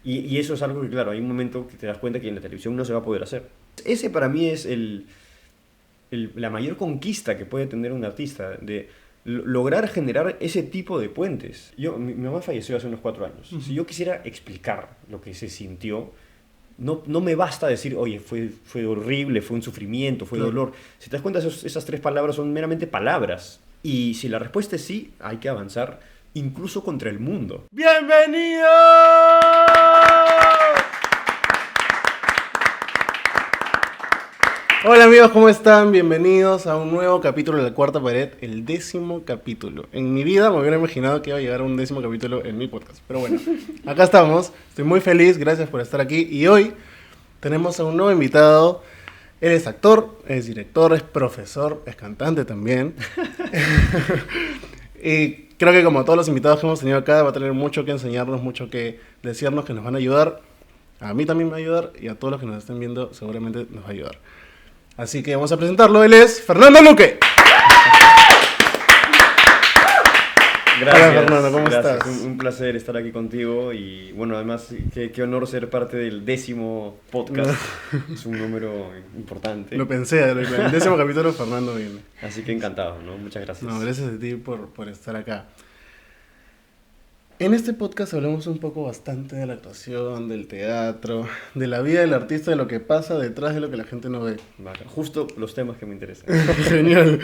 Y eso es algo que, claro, hay un momento que te das cuenta que en la televisión no se va a poder hacer. Ese para mí es la mayor conquista que puede tener un artista, de lograr generar ese tipo de puentes. Mi mamá falleció hace unos 4 años. Uh-huh. Si yo quisiera explicar lo que se sintió, no me basta decir, oye, fue horrible, fue un sufrimiento, fue dolor. Si te das cuenta, esas 3 palabras son meramente palabras. Y si la respuesta es sí, hay que avanzar incluso contra el mundo. ¡Bienvenidos! Hola amigos, ¿cómo están? Bienvenidos a un nuevo capítulo de La Cuarta Pared, el 10º capítulo. En mi vida me hubiera imaginado que iba a llegar a un 10º capítulo en mi podcast. Pero bueno, acá estamos, estoy muy feliz, gracias por estar aquí. Y hoy tenemos a un nuevo invitado. Él es actor, es director, es profesor, es cantante también. Y creo que como todos los invitados que hemos tenido acá, va a tener mucho que enseñarnos, mucho que decirnos, que nos van a ayudar. A mí también me va a ayudar y a todos los que nos estén viendo seguramente nos va a ayudar. Así que vamos a presentarlo. Él es Fernando Luque. Gracias, Hola Fernando, ¿cómo gracias. estás? Un placer estar aquí contigo y bueno, además qué honor ser parte del 10º podcast. Es un número importante. Lo pensé, el 10º capítulo Fernando viene. Así que encantado, ¿no? Muchas gracias. No, gracias a ti por estar acá. En este podcast hablamos un poco bastante de la actuación, del teatro, de la vida del artista, de lo que pasa detrás de lo que la gente no ve. Vale, justo los temas que me interesan. Genial.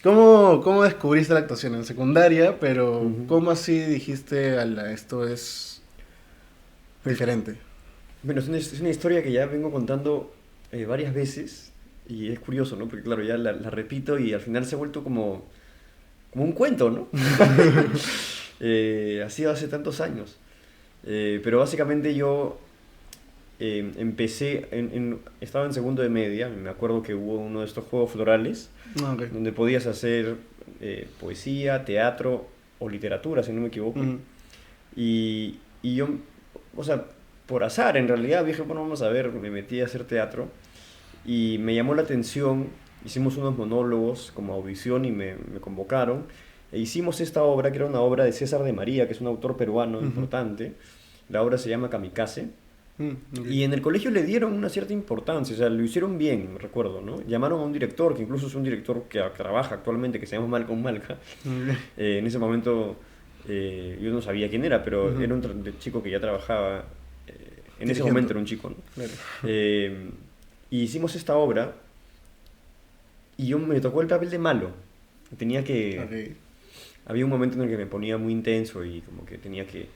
¿Cómo descubriste la actuación? En secundaria, pero ¿cómo así dijiste, esto es diferente? Bueno, es una historia que ya vengo contando varias veces y es curioso, ¿no? Porque claro, ya la repito y al final se ha vuelto como un cuento, ¿no? Ha sido hace tantos años. Pero básicamente yo empecé, estaba en segundo de media, me acuerdo que hubo uno de estos juegos florales, Okay. donde podías hacer poesía, teatro o literatura, si no me equivoco. Y yo, o sea, por azar en realidad, dije, bueno, vamos a ver, me metí a hacer teatro y me llamó la atención, hicimos unos monólogos como audición y me convocaron. E hicimos esta obra, que era una obra de César de María, que es un autor peruano importante. La obra se llama Kamikaze. Okay. Y en el colegio le dieron una cierta importancia, o sea, lo hicieron bien, me recuerdo, ¿no? Llamaron a un director, que incluso es un director que trabaja actualmente, que se llama Malcolm Malca. En ese momento yo no sabía quién era, pero era un chico que ya trabajaba, en ese momento era un chico, ¿no? Claro. Y hicimos esta obra y yo me tocó el papel de malo. Tenía que... Okay. Había un momento en el que me ponía muy intenso y como que tenía que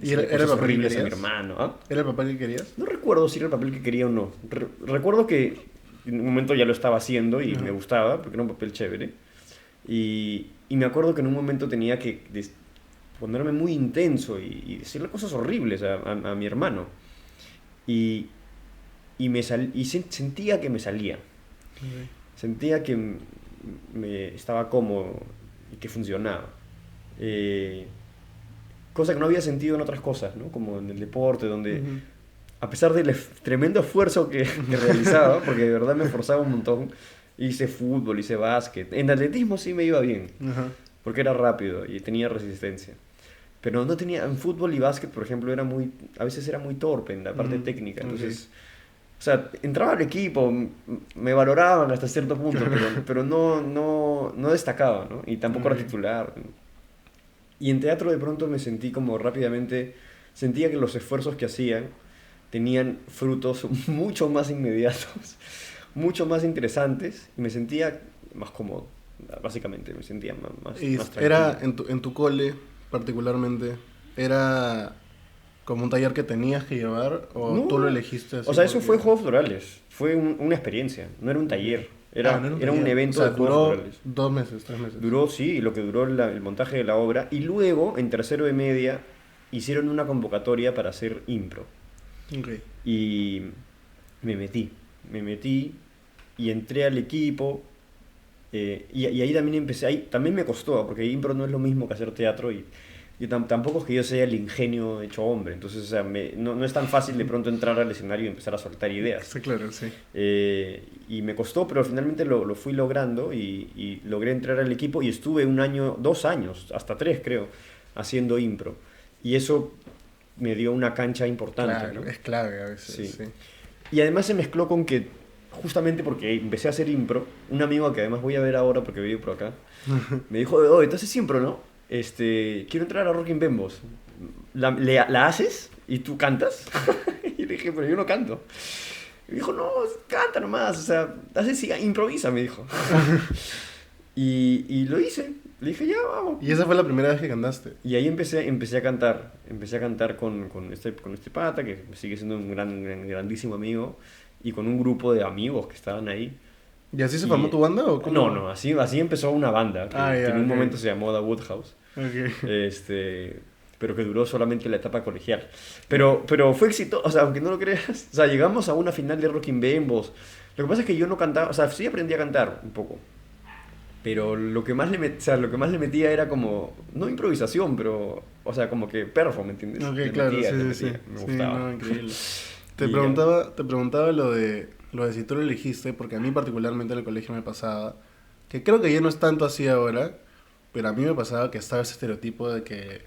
¿Y era el cosas papel que horribles a mi querías? hermano. ¿Ah? ¿Era el papel que querías? No recuerdo si era el papel que quería o no. Recuerdo que en un momento ya lo estaba haciendo y me gustaba porque era un papel chévere. Y me acuerdo que en un momento tenía que ponerme muy intenso y decirle cosas horribles a mi hermano. Y sentía que me salía. Okay. Sentía que me estaba cómodo y que funcionaba. Cosa que no había sentido en otras cosas, ¿no? Como en el deporte, donde a pesar del tremendo esfuerzo que realizaba, porque de verdad me esforzaba un montón, hice fútbol, hice básquet. En atletismo sí me iba bien, porque era rápido y tenía resistencia. Pero no tenía, en fútbol y básquet, por ejemplo, a veces era muy torpe en la parte técnica. Entonces, o sea, entraba al equipo, me valoraban hasta cierto punto, pero no destacaba, ¿no? Y tampoco era titular. Y en teatro de pronto me sentí como rápidamente, sentía que los esfuerzos que hacían tenían frutos mucho más inmediatos, mucho más interesantes, y me sentía más cómodo, básicamente, me sentía más tranquilo. ¿Era en tu cole particularmente, era como un taller que tenías que llevar o tú lo elegiste así? O sea, eso fue Juegos Florales, fue una experiencia, no era un taller. Era un evento, o sea, de Juegos Florales. 2 meses, 3 meses. Duró, sí, lo que duró el montaje de la obra. Y luego, en tercero de media, hicieron una convocatoria para hacer impro. Okay. Y me metí y entré al equipo. Y ahí también empecé, también me costó, porque impro no es lo mismo que hacer teatro y tampoco es que yo sea el ingenio hecho hombre, entonces o sea, no es tan fácil de pronto entrar al escenario y empezar a soltar ideas. Sí, claro, sí. Y me costó, pero finalmente lo fui logrando y logré entrar al equipo y estuve 1 año, 2 años, hasta 3 creo, haciendo impro. Y eso me dio una cancha importante, Claro, ¿no? es clave a veces, Sí. sí. Y además se mezcló con que, justamente porque empecé a hacer impro, un amigo que además voy a ver ahora porque vive por acá, me dijo, oye, tú haces impro, ¿no? Quiero entrar a Rocking Bembos. ¿La haces? ¿Y tú cantas? Y le dije, pero yo no canto. Y me dijo, no, canta nomás, o sea, improvisa, me dijo. Y lo hice. Le dije, ya, vamos. Y esa fue la primera vez que cantaste. Y ahí empecé a cantar con este pata, que sigue siendo un grandísimo amigo, y con un grupo de amigos que estaban ahí. ¿Y así se Y, formó tu banda o cómo? no, así empezó una banda, que, Ah, ya, que en un ok. momento se llamó The Woodhouse, Ok. pero que duró solamente la etapa colegial. Pero fue exitoso, o sea, aunque no lo creas, o sea, llegamos a una final de Rock in Bembos. Lo que pasa es que yo no cantaba, o sea, sí aprendí a cantar un poco, pero lo que más le metía era como, no improvisación, pero, o sea, como que perfo, ¿me entiendes? Ok, Le claro, metía, sí, le sí, metía, sí. me Sí, gustaba. no, increíble. Y ya. Te preguntaba lo de si tú lo elegiste, porque a mí particularmente en el colegio me pasaba, que creo que ya no es tanto así ahora, pero a mí me pasaba que estaba ese estereotipo de que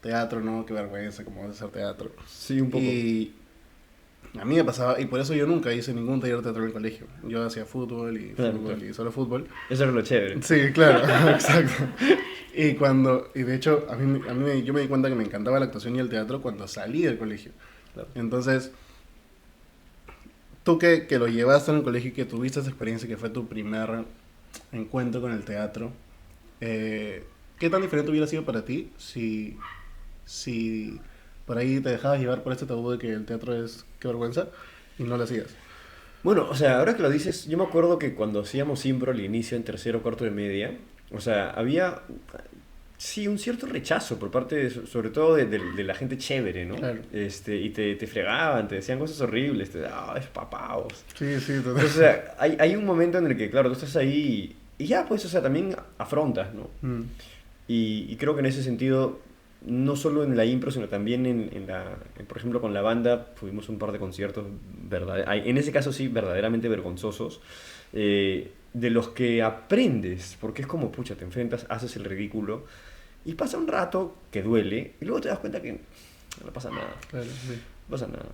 teatro, ¿no? Qué vergüenza, cómo vas a hacer teatro. Sí, un poco. Y a mí me pasaba, y por eso yo nunca hice ningún taller de teatro en el colegio. Yo hacía fútbol y Claro, fútbol claro. y solo fútbol. Eso era lo chévere. Sí, claro, exacto. Y de hecho, yo me di cuenta que me encantaba la actuación y el teatro cuando salí del colegio. Claro. Entonces, tú que lo llevaste en el colegio y que tuviste esa experiencia que fue tu primer encuentro con el teatro, ¿qué tan diferente hubiera sido para ti si por ahí te dejabas llevar por este tabú de que el teatro es qué vergüenza y no lo hacías? Bueno, o sea, ahora que lo dices, yo me acuerdo que cuando hacíamos impro al inicio, en tercero o cuarto de media, o sea, había, sí, un cierto rechazo por parte, sobre todo de la gente chévere, ¿no? Claro. Y te fregaban, te decían cosas horribles, es papaos. Sí, sí, O sea, hay un momento en el que, claro, tú estás ahí y ya, pues, o sea, también afrontas, ¿no? Mm, Y creo que en ese sentido, no solo en la impro, sino también por ejemplo, con la banda, tuvimos un par de conciertos, en ese caso sí, verdaderamente vergonzosos, de los que aprendes, porque es como, pucha, te enfrentas, haces el ridículo, y pasa un rato que duele, y luego te das cuenta que no pasa nada, claro, sí. no pasa nada.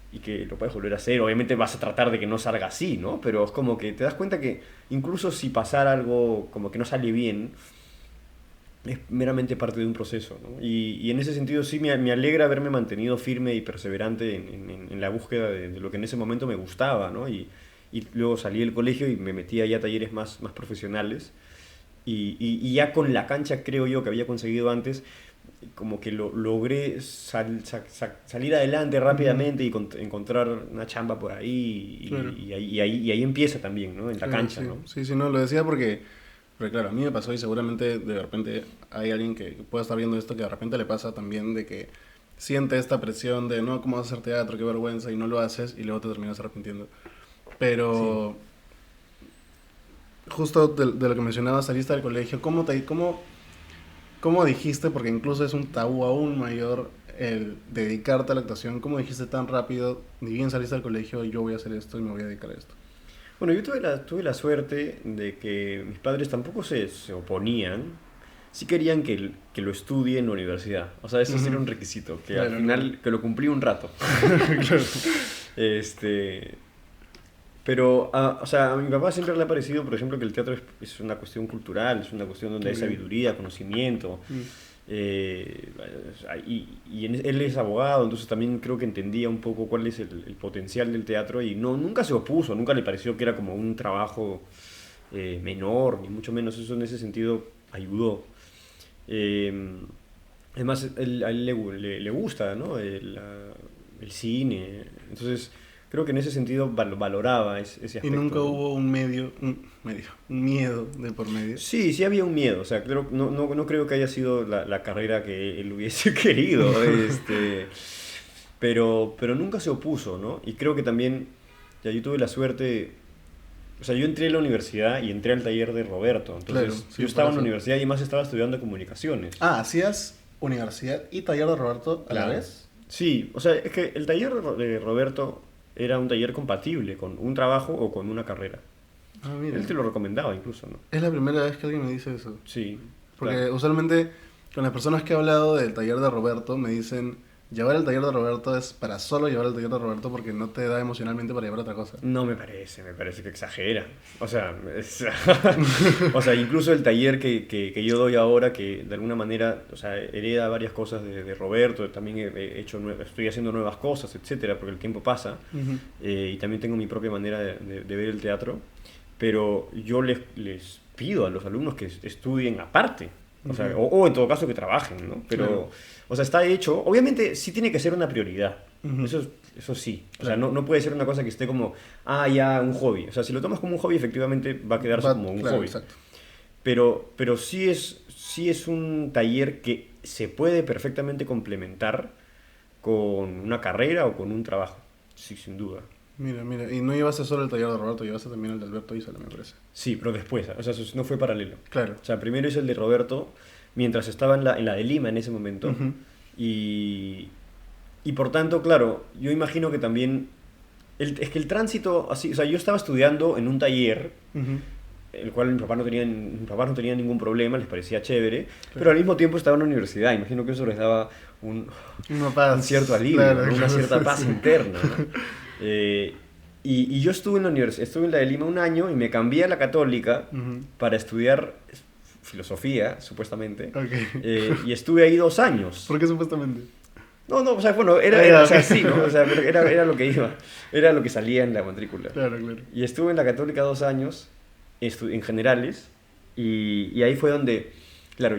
Y que lo puedes volver a hacer. Obviamente vas a tratar de que no salga así, ¿no? Pero es como que te das cuenta que incluso si pasara algo como que no sale bien, es meramente parte de un proceso, ¿no? Y en ese sentido sí me alegra haberme mantenido firme y perseverante en la búsqueda de lo que en ese momento me gustaba, ¿no? Y luego salí del colegio y me metí allá a talleres más profesionales. Y ya con la cancha, creo yo, que había conseguido antes, como que logré salir adelante rápidamente y encontrar una chamba por ahí Claro. y ahí empieza también, ¿no? En la Sí, cancha, sí, ¿no? sí, sí, no, lo decía porque claro, a mí me pasó y seguramente de repente hay alguien que pueda estar viendo esto que de repente le pasa también de que siente esta presión de no, ¿cómo vas a hacer teatro? Qué vergüenza y no lo haces y luego te terminas arrepintiendo. Pero justo de lo que mencionabas, saliste del colegio, ¿cómo dijiste? Porque incluso es un tabú aún mayor el dedicarte a la actuación. ¿Cómo dijiste tan rápido, ni bien saliste del colegio, yo voy a hacer esto y me voy a dedicar a esto? Bueno, yo tuve la suerte de que mis padres tampoco se oponían. Sí querían que lo estudie en la universidad. O sea, ese era un requisito, que Claro, al final, que lo cumplí un rato. Claro. Este, pero, o sea, a mi papá siempre le ha parecido, por ejemplo, que el teatro es una cuestión cultural, es una cuestión donde hay Muy bien. sabiduría, conocimiento. Mm. eh, él es abogado, entonces también creo que entendía un poco cuál es el potencial del teatro y nunca se opuso, nunca le pareció que era como un trabajo menor, ni mucho menos. Eso en ese sentido ayudó. Eh, Además, a él le gusta, ¿no? El cine. Entonces, creo que en ese sentido valoraba ese aspecto, Y nunca ¿no? hubo un miedo de por medio. Sí había un miedo. O sea, no creo que haya sido la carrera que él hubiese querido. Pero nunca se opuso, ¿no? Y creo que también, ya yo tuve la suerte. O sea, yo entré a la universidad y entré al taller de Roberto. Entonces, Claro, sí, yo estaba por en la eso. universidad y además estaba estudiando comunicaciones. Ah, ¿hacías universidad y taller de Roberto a la Claro. vez? Sí, o sea, es que el taller de Roberto era un taller compatible con un trabajo o con una carrera. Ah, mira. Él te lo recomendaba incluso, ¿no? Es la primera vez que alguien me dice eso. Sí, Porque claro. usualmente Con las personas que he hablado del taller de Roberto me dicen, llevar el taller de Roberto es para solo llevar el taller de Roberto porque no te da emocionalmente para llevar otra cosa. No me parece que exagera. O sea, o sea, incluso el taller que yo doy ahora, que de alguna manera, o sea, hereda varias cosas de Roberto, también estoy haciendo nuevas cosas, etcétera, porque el tiempo pasa, y también tengo mi propia manera de ver el teatro, pero yo les pido a los alumnos que estudien aparte. O sea, o en todo caso que trabajen, ¿no? Pero, claro. O sea, está hecho. Obviamente sí tiene que ser una prioridad. Eso sí. O sea, no puede ser una cosa que esté como, ya, un hobby. O sea, si lo tomas como un hobby, efectivamente va a quedarse como un hobby. Exacto. Pero sí es un taller que se puede perfectamente complementar con una carrera o con un trabajo. Sí, sin duda. Mira, y no llevaste solo el taller de Roberto, llevaste también el de Alberto Isola, me parece. Sí, pero después, o sea, eso no fue paralelo. Claro. O sea, primero hice el de Roberto, mientras estaba en la de Lima en ese momento, y por tanto, claro, yo imagino que también, es que el tránsito, así, o sea, yo estaba estudiando en un taller, el cual mis papás no tenían ningún problema, les parecía chévere, claro. Pero al mismo tiempo estaba en la universidad, imagino que eso les daba un cierto alivio, claro, ¿no? Una cierta paz interna, ¿no? Y yo estuve en la universidad, estuve en la de Lima un año y me cambié a la Católica para estudiar filosofía, supuestamente. Okay. Y estuve ahí 2 años. ¿Por qué supuestamente? No, o sea, bueno, era o sea, sí, ¿no? O sea, era lo que iba, era lo que salía en la matrícula. Claro. Y estuve en la Católica 2 años, en generales, y ahí fue donde, claro,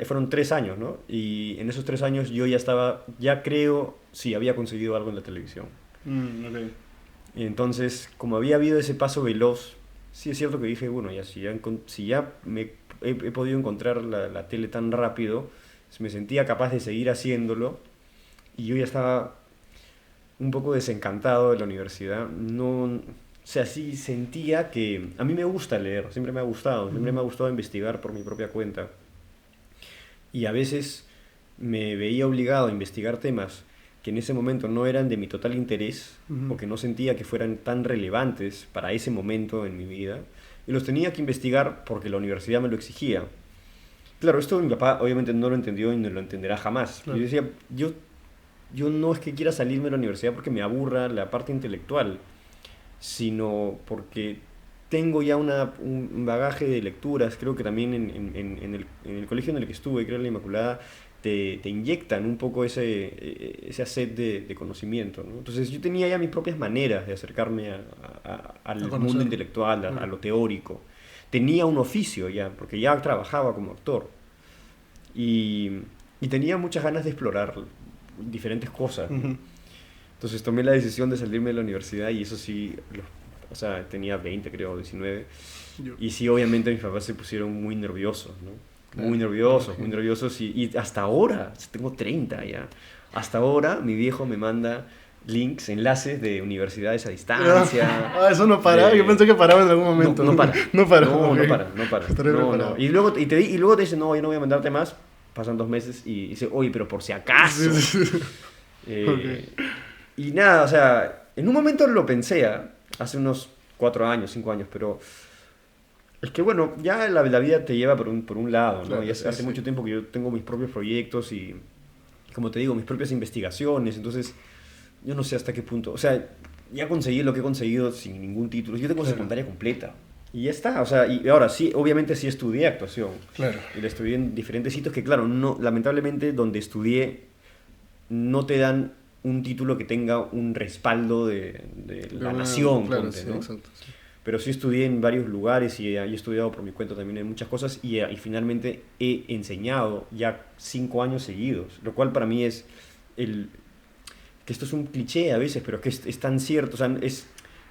fueron 3 años, ¿no? Y en esos 3 años yo ya creo, sí, había conseguido algo en la televisión. Okay. Y entonces, como había habido ese paso veloz, sí es cierto que dije, bueno, ya si ya he podido encontrar la tele tan rápido, me sentía capaz de seguir haciéndolo, y yo ya estaba un poco desencantado de la universidad. No, o sea, sí sentía que a mí me gusta leer, siempre me ha gustado investigar por mi propia cuenta, y a veces me veía obligado a investigar temas que en ese momento no eran de mi total interés, o que no sentía que fueran tan relevantes para ese momento en mi vida, y los tenía que investigar porque la universidad me lo exigía. Claro, esto mi papá obviamente no lo entendió y no lo entenderá jamás. Claro. Yo decía, yo no es que quiera salirme de la universidad porque me aburra la parte intelectual, sino porque tengo ya un bagaje de lecturas. Creo que también en el colegio en el que estuve, creo en la Inmaculada, te inyectan un poco esa sed de conocimiento, ¿no? Entonces yo tenía ya mis propias maneras de acercarme al mundo intelectual, a lo teórico. Tenía un oficio ya, porque ya trabajaba como actor. Y tenía muchas ganas de explorar diferentes cosas, ¿no? Entonces tomé la decisión de salirme de la universidad, y eso sí, o sea, tenía 20, creo, 19. Y sí, obviamente mis papás se pusieron muy nerviosos, ¿no? Muy nerviosos, y hasta ahora, tengo 30 ya, hasta ahora mi viejo me manda links, enlaces de universidades a distancia. Eso no para, yo pensé que paraba en algún momento. No para. No para. No. Y luego te dice, no, yo no voy a mandarte más, pasan 2 meses y dice, oye, pero por si acaso. Y nada, o sea, en un momento lo pensé, hace unos 4 años, 5 años, pero es que bueno, ya la vida te lleva por un lado, ¿no? Claro, y hace mucho tiempo que yo tengo mis propios proyectos y, como te digo, mis propias investigaciones. Entonces yo no sé hasta qué punto, o sea, ya conseguí lo que he conseguido sin ningún título. Yo tengo secundaria completa y ya está, o sea, y ahora sí, obviamente sí estudié actuación. Claro. Y la estudié en diferentes sitios que, claro, no, lamentablemente donde estudié no te dan un título que tenga un respaldo de la nación, claro, ponte, sí, ¿no? Exacto, sí. Pero sí estudié en varios lugares y he estudiado por mi cuenta también en muchas cosas, y finalmente he enseñado ya 5 años seguidos, lo cual para mí es que esto es un cliché a veces, pero es que es tan cierto. O sea,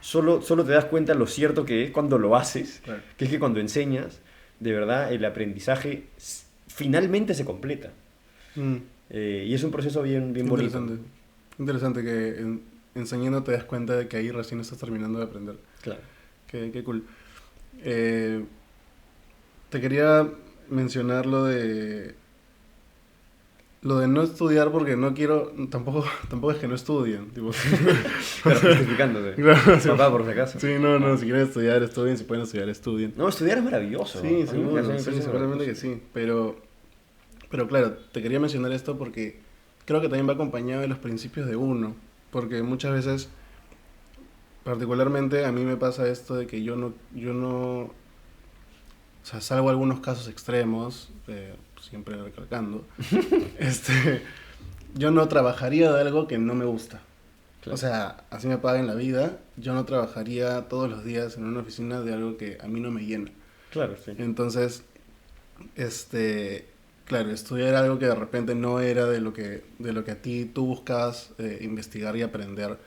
solo te das cuenta lo cierto que es cuando lo haces, claro. Que es que cuando enseñas, de verdad, el aprendizaje finalmente se completa. Y es un proceso bien bonito. Interesante que enseñando te das cuenta de que ahí recién estás terminando de aprender. Claro. Qué cool. Te quería mencionar lo de no estudiar, porque no quiero, tampoco es que no estudien, tipo. Pero justificándote. Claro, sí. Papá, por si acaso. Sí, no, si quieren estudiar, estudien, si pueden estudiar, estudien. No, estudiar es maravilloso. Sí, seguramente que sí, pero Pero claro, te quería mencionar esto porque creo que también va acompañado de los principios de uno. Porque muchas veces, particularmente a mí me pasa esto de que yo no, o sea, salvo algunos casos extremos, siempre recalcando, este, yo no trabajaría de algo que no me gusta. O Claro, sea, así me paguen la vida, yo no trabajaría todos los días en una oficina de algo que a mí no me llena. claro, sí. Entonces, claro, estudiar algo que de repente no era de lo que a ti tú buscas investigar y aprender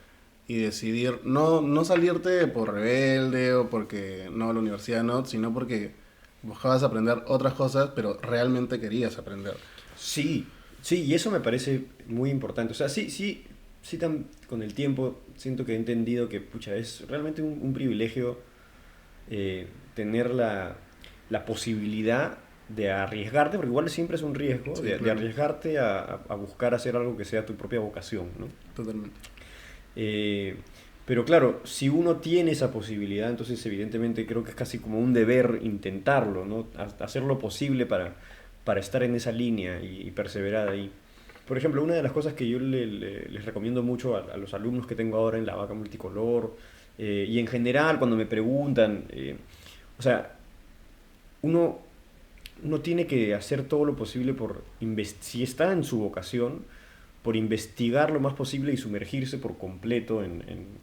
y decidir no salirte por rebelde o porque no la universidad no, sino porque buscabas aprender otras cosas, pero realmente querías aprender. Sí, sí, y eso me parece muy importante. O sea, sí, sí, sí, con el tiempo siento que he entendido que, pucha, es realmente un privilegio tener la posibilidad de arriesgarte, porque igual siempre es un riesgo, Sí, de claro, arriesgarte a buscar hacer algo que sea tu propia vocación, ¿no? totalmente. Eh, pero claro, si uno tiene esa posibilidad, entonces evidentemente creo que es casi como un deber intentarlo, ¿no? Hacer lo posible para estar en esa línea y perseverar ahí. Por ejemplo, una de las cosas que yo les recomiendo mucho a los alumnos que tengo ahora en la vaca multicolor, y en general cuando me preguntan, o sea, uno, uno tiene que hacer todo lo posible si está en su vocación, por investigar lo más posible y sumergirse por completo en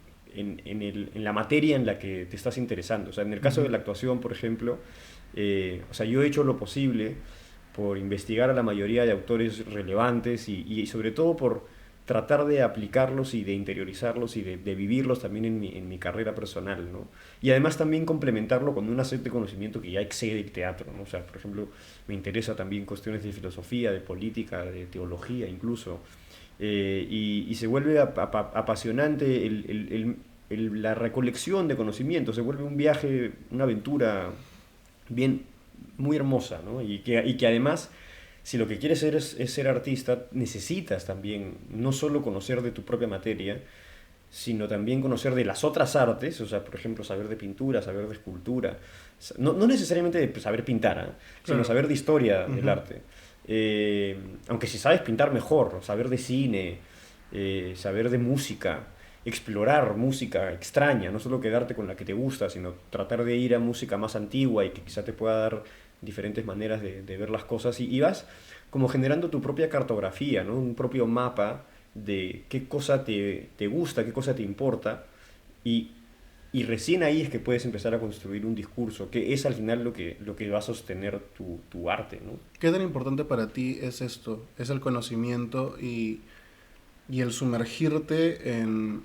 la materia en la que te estás interesando. O sea, en el caso de Ujú. la actuación, por ejemplo, o sea, yo he hecho lo posible por investigar a la mayoría de autores relevantes y sobre todo por tratar de aplicarlos y de interiorizarlos y de vivirlos también en mi carrera personal, ¿no? Y además también complementarlo con una set de conocimiento que ya excede el teatro, ¿no? O sea, por ejemplo, me interesa también cuestiones de filosofía, de política, de teología incluso, y se vuelve apasionante la recolección de conocimiento, se vuelve un viaje, una aventura bien, muy hermosa, ¿no? Y que además, si lo que quieres ser es ser artista, necesitas también no solo conocer de tu propia materia, sino también conocer de las otras artes, o sea, por ejemplo, saber de pintura, saber de escultura, no necesariamente de saber pintar, ¿eh? Sino Claro. saber de historia del Ujú. arte. Aunque si sabes pintar mejor, saber de cine, saber de música, explorar música extraña, no solo quedarte con la que te gusta, sino tratar de ir a música más antigua y que quizá te pueda dar diferentes maneras de ver las cosas y vas como generando tu propia cartografía, ¿no? Un propio mapa de qué cosa te gusta, qué cosa te importa y, y recién ahí es que puedes empezar a construir un discurso, que es al final lo que va a sostener tu arte, ¿no? ¿Qué tan importante para ti es esto? Es el conocimiento y el sumergirte en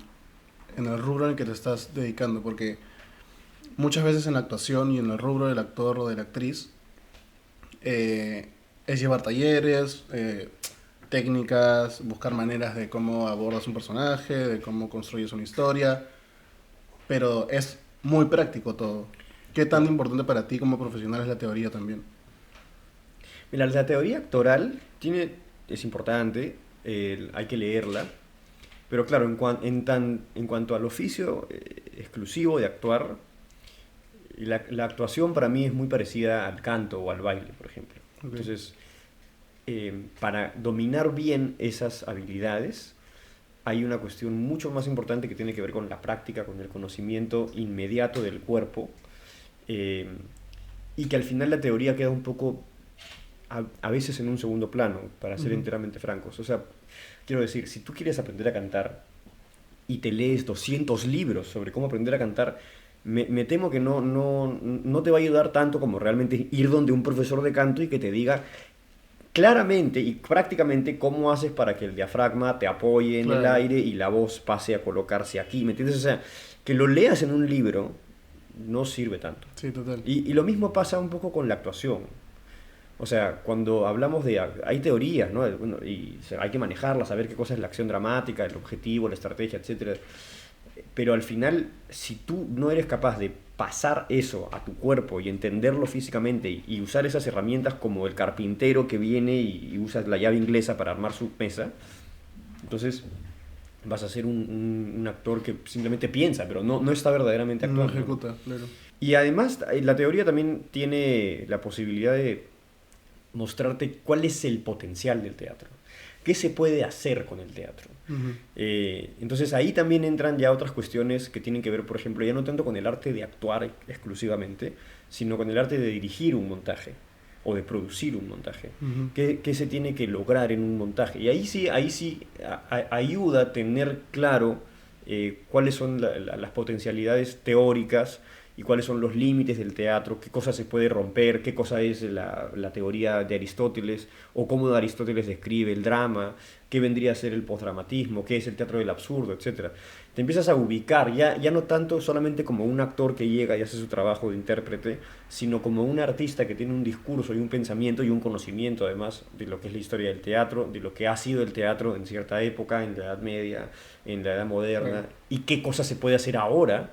el rubro en el que te estás dedicando, porque muchas veces en la actuación y en el rubro del actor o de la actriz es llevar talleres, técnicas, buscar maneras de cómo abordas un personaje, de cómo construyes una historia, pero es muy práctico todo. ¿Qué tan Claro. importante para ti como profesional es la teoría también? Mira, la teoría actoral es importante, hay que leerla, pero claro, en cuanto al oficio exclusivo de actuar, la actuación para mí es muy parecida al canto o al baile, por ejemplo. Okay. Entonces, para dominar bien esas habilidades, hay una cuestión mucho más importante que tiene que ver con la práctica, con el conocimiento inmediato del cuerpo, eh, y que al final la teoría queda un poco, a veces en un segundo plano, para ser Ujú. enteramente francos. O sea, quiero decir, si tú quieres aprender a cantar y te lees 200 libros sobre cómo aprender a cantar, me temo que no te va a ayudar tanto como realmente ir donde un profesor de canto y que te diga claramente y prácticamente cómo haces para que el diafragma te apoye en el Claro, aire y la voz pase a colocarse aquí, ¿me entiendes? O sea, que lo leas en un libro no sirve tanto. sí, total. Y lo mismo pasa un poco con la actuación. O sea, cuando hablamos de... Hay teorías, ¿no? Bueno, y hay que manejarlas, saber qué cosa es la acción dramática, el objetivo, la estrategia, etcétera. Pero al final, si tú no eres capaz de pasar eso a tu cuerpo y entenderlo físicamente y usar esas herramientas como el carpintero que viene y usa la llave inglesa para armar su mesa, entonces vas a ser un actor que simplemente piensa, pero no está verdaderamente No actuando, ¿no? ejecuta, claro. Y además, la teoría también tiene la posibilidad de, mostrarte cuál es el potencial del teatro. ¿Qué se puede hacer con el teatro? Ujú. Entonces ahí también entran ya otras cuestiones que tienen que ver, por ejemplo, ya no tanto con el arte de actuar exclusivamente, sino con el arte de dirigir un montaje o de producir un montaje. Ujú. ¿Qué se tiene que lograr en un montaje? Y ahí sí ayuda a tener claro cuáles son las potencialidades teóricas y cuáles son los límites del teatro, qué cosa se puede romper, qué cosa es la teoría de Aristóteles, o cómo Aristóteles describe el drama, qué vendría a ser el postdramatismo, qué es el teatro del absurdo, etcétera. Te empiezas a ubicar, ya no tanto solamente como un actor que llega y hace su trabajo de intérprete, sino como un artista que tiene un discurso y un pensamiento y un conocimiento además de lo que es la historia del teatro, de lo que ha sido el teatro en cierta época, en la Edad Media, en la Edad Moderna, y qué cosas se puede hacer ahora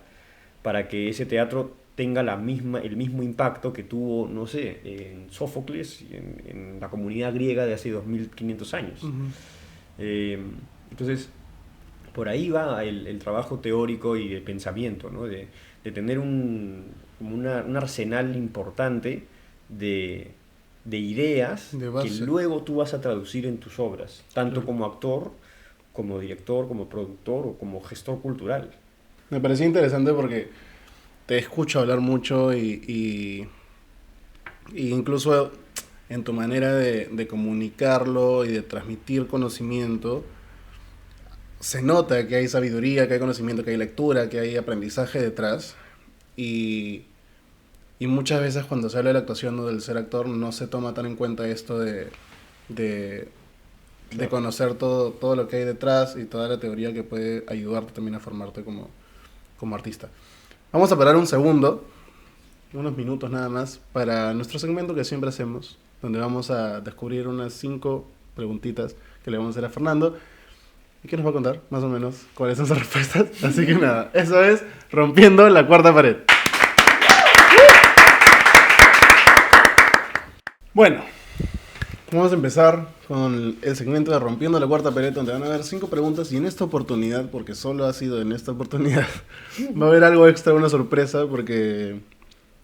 para que ese teatro tenga el mismo impacto que tuvo, no sé, en Sófocles, en la comunidad griega de hace 2500 años. Ujú. Eh, entonces, por ahí va el trabajo teórico y de pensamiento, ¿no? De tener un arsenal importante de, de ideas De que base. luego tú vas a traducir en tus obras, tanto Claro. como actor, como director, como productor o como gestor cultural. Me pareció interesante porque te escucho hablar mucho y incluso en tu manera de comunicarlo y de transmitir conocimiento, se nota que hay sabiduría, que hay conocimiento, que hay lectura, que hay aprendizaje detrás. Y, y muchas veces cuando se habla de la actuación o del ser actor no se toma tan en cuenta esto de, de Claro. conocer todo lo que hay detrás y toda la teoría que puede ayudarte también a formarte como artista. Vamos a parar un segundo, unos minutos nada más, para nuestro segmento que siempre hacemos, donde vamos a descubrir unas 5 preguntitas que le vamos a hacer a Fernando. ¿Y qué nos va a contar, más o menos, cuáles son sus respuestas? Así que nada, eso es Rompiendo la Cuarta Pared. Bueno, vamos a empezar con el segmento de Rompiendo la Cuarta Pared, donde van a haber 5 preguntas y en esta oportunidad, porque solo ha sido en esta oportunidad, va a haber algo extra, una sorpresa, porque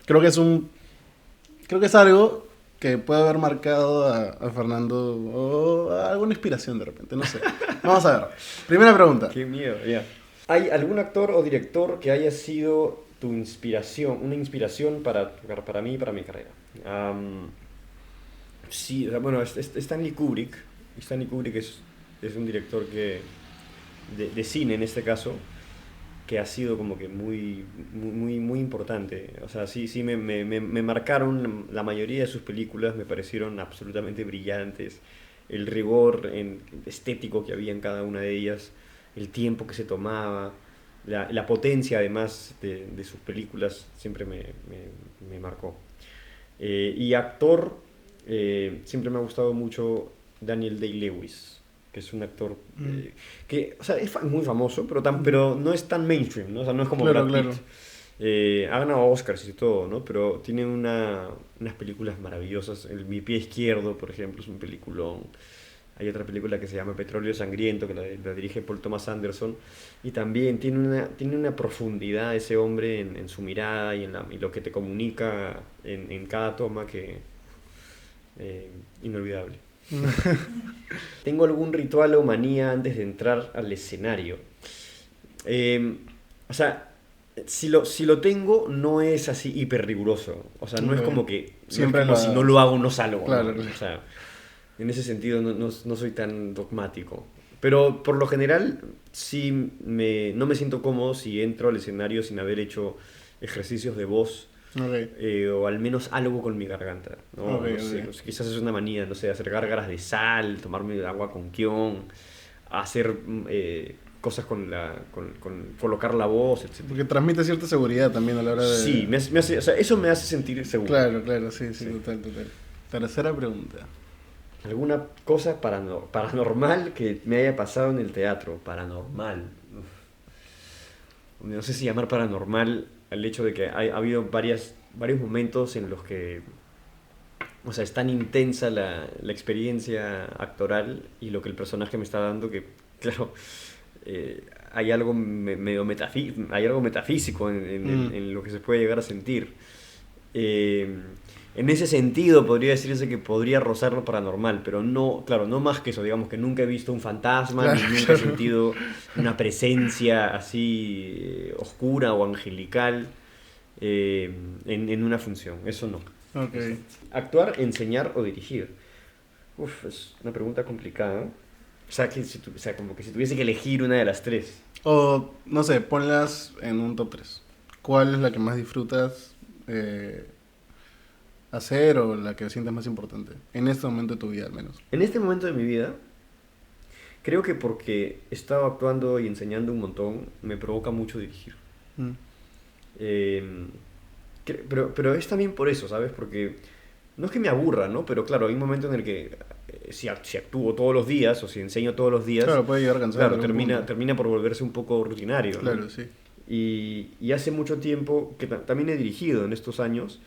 creo que es algo que puede haber marcado a Fernando o alguna inspiración de repente, no sé. Vamos a ver. Primera pregunta. Qué miedo, ya. ¿Hay algún actor o director que haya sido tu inspiración, una inspiración para mí y para mi carrera? Sí, o sea, bueno, Stanley Kubrick. Stanley Kubrick es un director de cine en este caso, que ha sido como que muy importante. O sea, sí me marcaron la mayoría de sus películas, me parecieron absolutamente brillantes. El rigor estético que había en cada una de ellas, el tiempo que se tomaba, la potencia además de sus películas siempre me marcó. Y actor, siempre me ha gustado mucho Daniel Day-Lewis, que es un actor que, o sea, es muy famoso, pero no es tan mainstream, ¿no? O sea, no es como Claro, Brad Pitt. claro. Ha ganado Oscars y todo, ¿no? Pero tiene unas películas maravillosas. Mi pie izquierdo, por ejemplo, es un peliculón. Hay otra película que se llama Petróleo Sangriento, que la dirige Paul Thomas Anderson. Y también tiene una profundidad ese hombre en su mirada y lo que te comunica en cada toma que inolvidable. ¿Tengo algún ritual o manía antes de entrar al escenario? O sea, si lo tengo, no es así hiper riguroso. O sea, no es Ok. como que. Siempre no es como si no lo hago, no salgo. Claro, ¿no? claro. O sea, en ese sentido no soy tan dogmático. Pero por lo general, no me siento cómodo si entro al escenario sin haber hecho ejercicios de voz. Ok. O al menos algo con mi garganta, ¿no? Ok, No sé, ok. quizás es una manía, no sé, hacer gárgaras de sal, tomarme agua con kion, hacer cosas con colocar la voz, etc. Porque transmite cierta seguridad también a la hora de... Sí, o sea, eso me hace sentir seguro. Claro, claro, sí, Sí. total. Tercera pregunta. ¿Alguna cosa paranormal que me haya pasado en el teatro? Paranormal. Uf. No sé si llamar paranormal al hecho de que ha habido varios momentos en los que, o sea, es tan intensa la experiencia actoral y lo que el personaje me está dando que, claro, hay algo hay algo metafísico en lo que se puede llegar a sentir. En ese sentido podría decirse que podría rozar lo paranormal, pero no, claro, no más que eso, digamos que nunca he visto un fantasma, Claro, ni nunca he claro. sentido una presencia así oscura o angelical en una función, eso no. Ok. Eso. Actuar, enseñar o dirigir. Uf, es una pregunta complicada. O sea, o sea, como que si tuviese que elegir una de las tres. O, no sé, ponlas en un top 3. ¿Cuál es la que más disfrutas hacer o la que sientes más importante? En este momento de tu vida, al menos. En este momento de mi vida, creo que porque he estado actuando y enseñando un montón, me provoca mucho dirigir. Mm. Eh, pero es también por eso, ¿sabes? Porque no es que me aburra, ¿no? Pero claro, hay un momento en el que si actúo todos los días o si enseño todos los días, Claro, puede llegar a cansar claro, en algún punto. termina por volverse un poco rutinario, ¿no? Claro, sí. Y hace mucho tiempo que también he dirigido en estos años,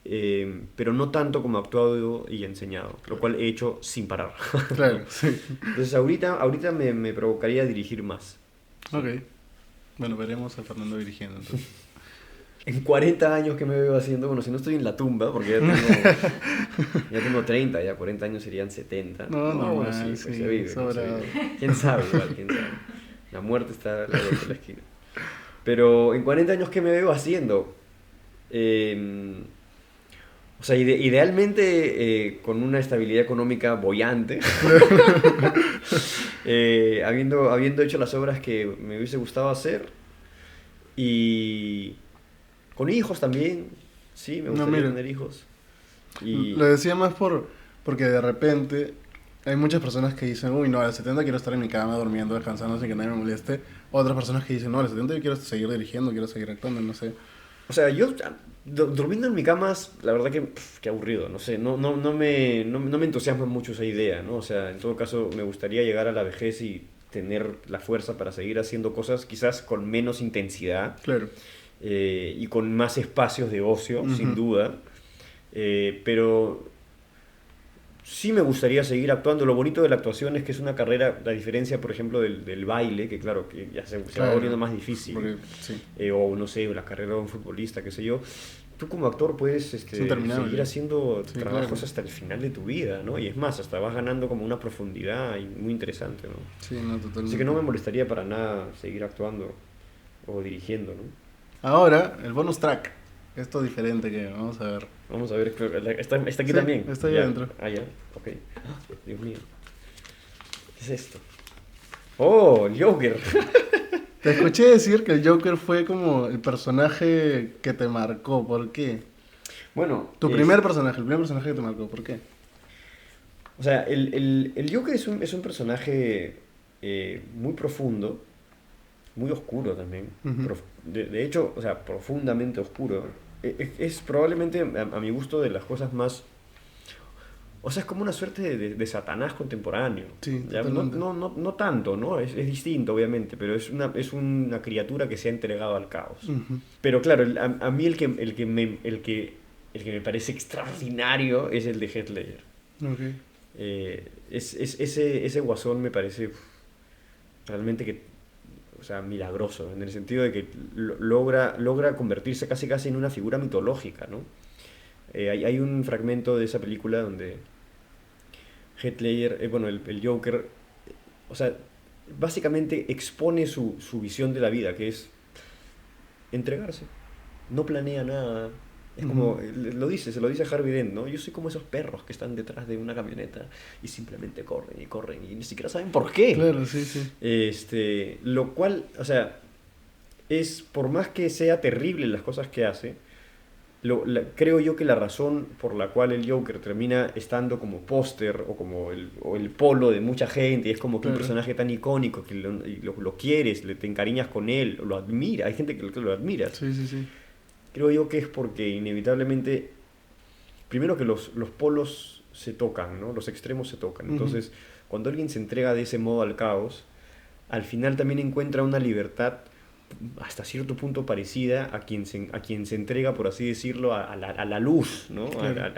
pero no tanto como actuado y enseñado, lo cual he hecho sin parar. Claro, sí. Entonces ahorita me provocaría dirigir más. Ok. Bueno, veremos a Fernando dirigiendo entonces. En 40 años que me veo haciendo, bueno, si no estoy en la tumba, porque ya tengo 30, ya 40 años serían 70. No, bueno, normal, sí, pues sí, se vive, ¿no? Se sobrado. vive. ¿Quién sabe igual? ¿Quién sabe? La muerte está a la vuelta de la esquina. Pero en 40 años, ¿qué me veo haciendo? O sea, idealmente con una estabilidad económica boyante, habiendo hecho las obras que me hubiese gustado hacer y con hijos también, sí, me No, gustaría mira. tener hijos. Y Lo decía más porque de repente hay muchas personas que dicen, uy, no, a los 70 quiero estar en mi cama durmiendo, descansando sin que nadie me moleste. Otras personas que dicen, no, a los 70 yo quiero seguir dirigiendo, quiero seguir actuando, no sé. o sea, yo durmiendo en mi cama, la verdad que qué aburrido, no sé, no me entusiasma mucho esa idea, ¿no? O sea, en todo caso me gustaría llegar a la vejez y tener la fuerza para seguir haciendo cosas quizás con menos intensidad Claro. y con más espacios de ocio, sin Ujú. duda. Pero sí me gustaría seguir actuando. Lo bonito de la actuación es que es una carrera, la diferencia, por ejemplo, del baile, que claro, que ya se va Claro. volviendo más difícil. Porque, sí, O no sé, la carrera de un futbolista, qué sé yo. Tú como actor puedes es interminable. seguir haciendo Sí, trabajos claro. hasta el final de tu vida, ¿no? Y es más, hasta vas ganando como una profundidad muy interesante, ¿no? Sí, no, totalmente. Así que no me molestaría para nada seguir actuando o dirigiendo, ¿no? Ahora, el bonus track. Esto diferente que vamos a ver. Vamos a ver, está aquí Sí, también. está ahí Ya. adentro. Ah, ya, ok. Dios mío. ¿Qué es esto? ¡Oh, el Joker! Te escuché decir que el Joker fue como el personaje que te marcó. ¿Por qué? Bueno, El primer personaje que te marcó. ¿Por qué? o sea, el Joker es un personaje muy profundo, muy oscuro también. Ujú. De hecho, o sea, profundamente oscuro. Es probablemente, a mi gusto, de las cosas más... O sea, es como una suerte de Satanás contemporáneo. Sí, Ya, totalmente. no tanto, ¿no? Es distinto, obviamente, pero es una criatura que se ha entregado al caos. Ujú. Pero claro, a mí el que me parece extraordinario es el de Heath Ledger. Ok. Ese guasón me parece realmente que, o sea, milagroso, en el sentido de que logra convertirse casi casi en una figura mitológica, ¿no? Hay un fragmento de esa película donde Heath Ledger, bueno, el Joker, o sea, básicamente expone su visión de la vida, que es entregarse. No planea nada. Es como, Ujú. se lo dice a Harvey Dent, ¿no? Yo soy como esos perros que están detrás de una camioneta y simplemente corren y corren y ni siquiera saben por qué. Claro, sí, sí. Lo cual, o sea, es por más que sea terrible las cosas que hace, creo yo que la razón por la cual el Joker termina estando como póster o el polo de mucha gente, y es como que un Claro. personaje tan icónico que lo quieres, te encariñas con él, lo admira, hay gente que lo admira. Sí, sí, sí. Creo yo que es porque inevitablemente, primero que los polos se tocan, ¿no? Los extremos se tocan. Ujú. Entonces, cuando alguien se entrega de ese modo al caos, al final también encuentra una libertad hasta cierto punto parecida a quien se entrega, por así decirlo, a la luz, ¿no? Claro.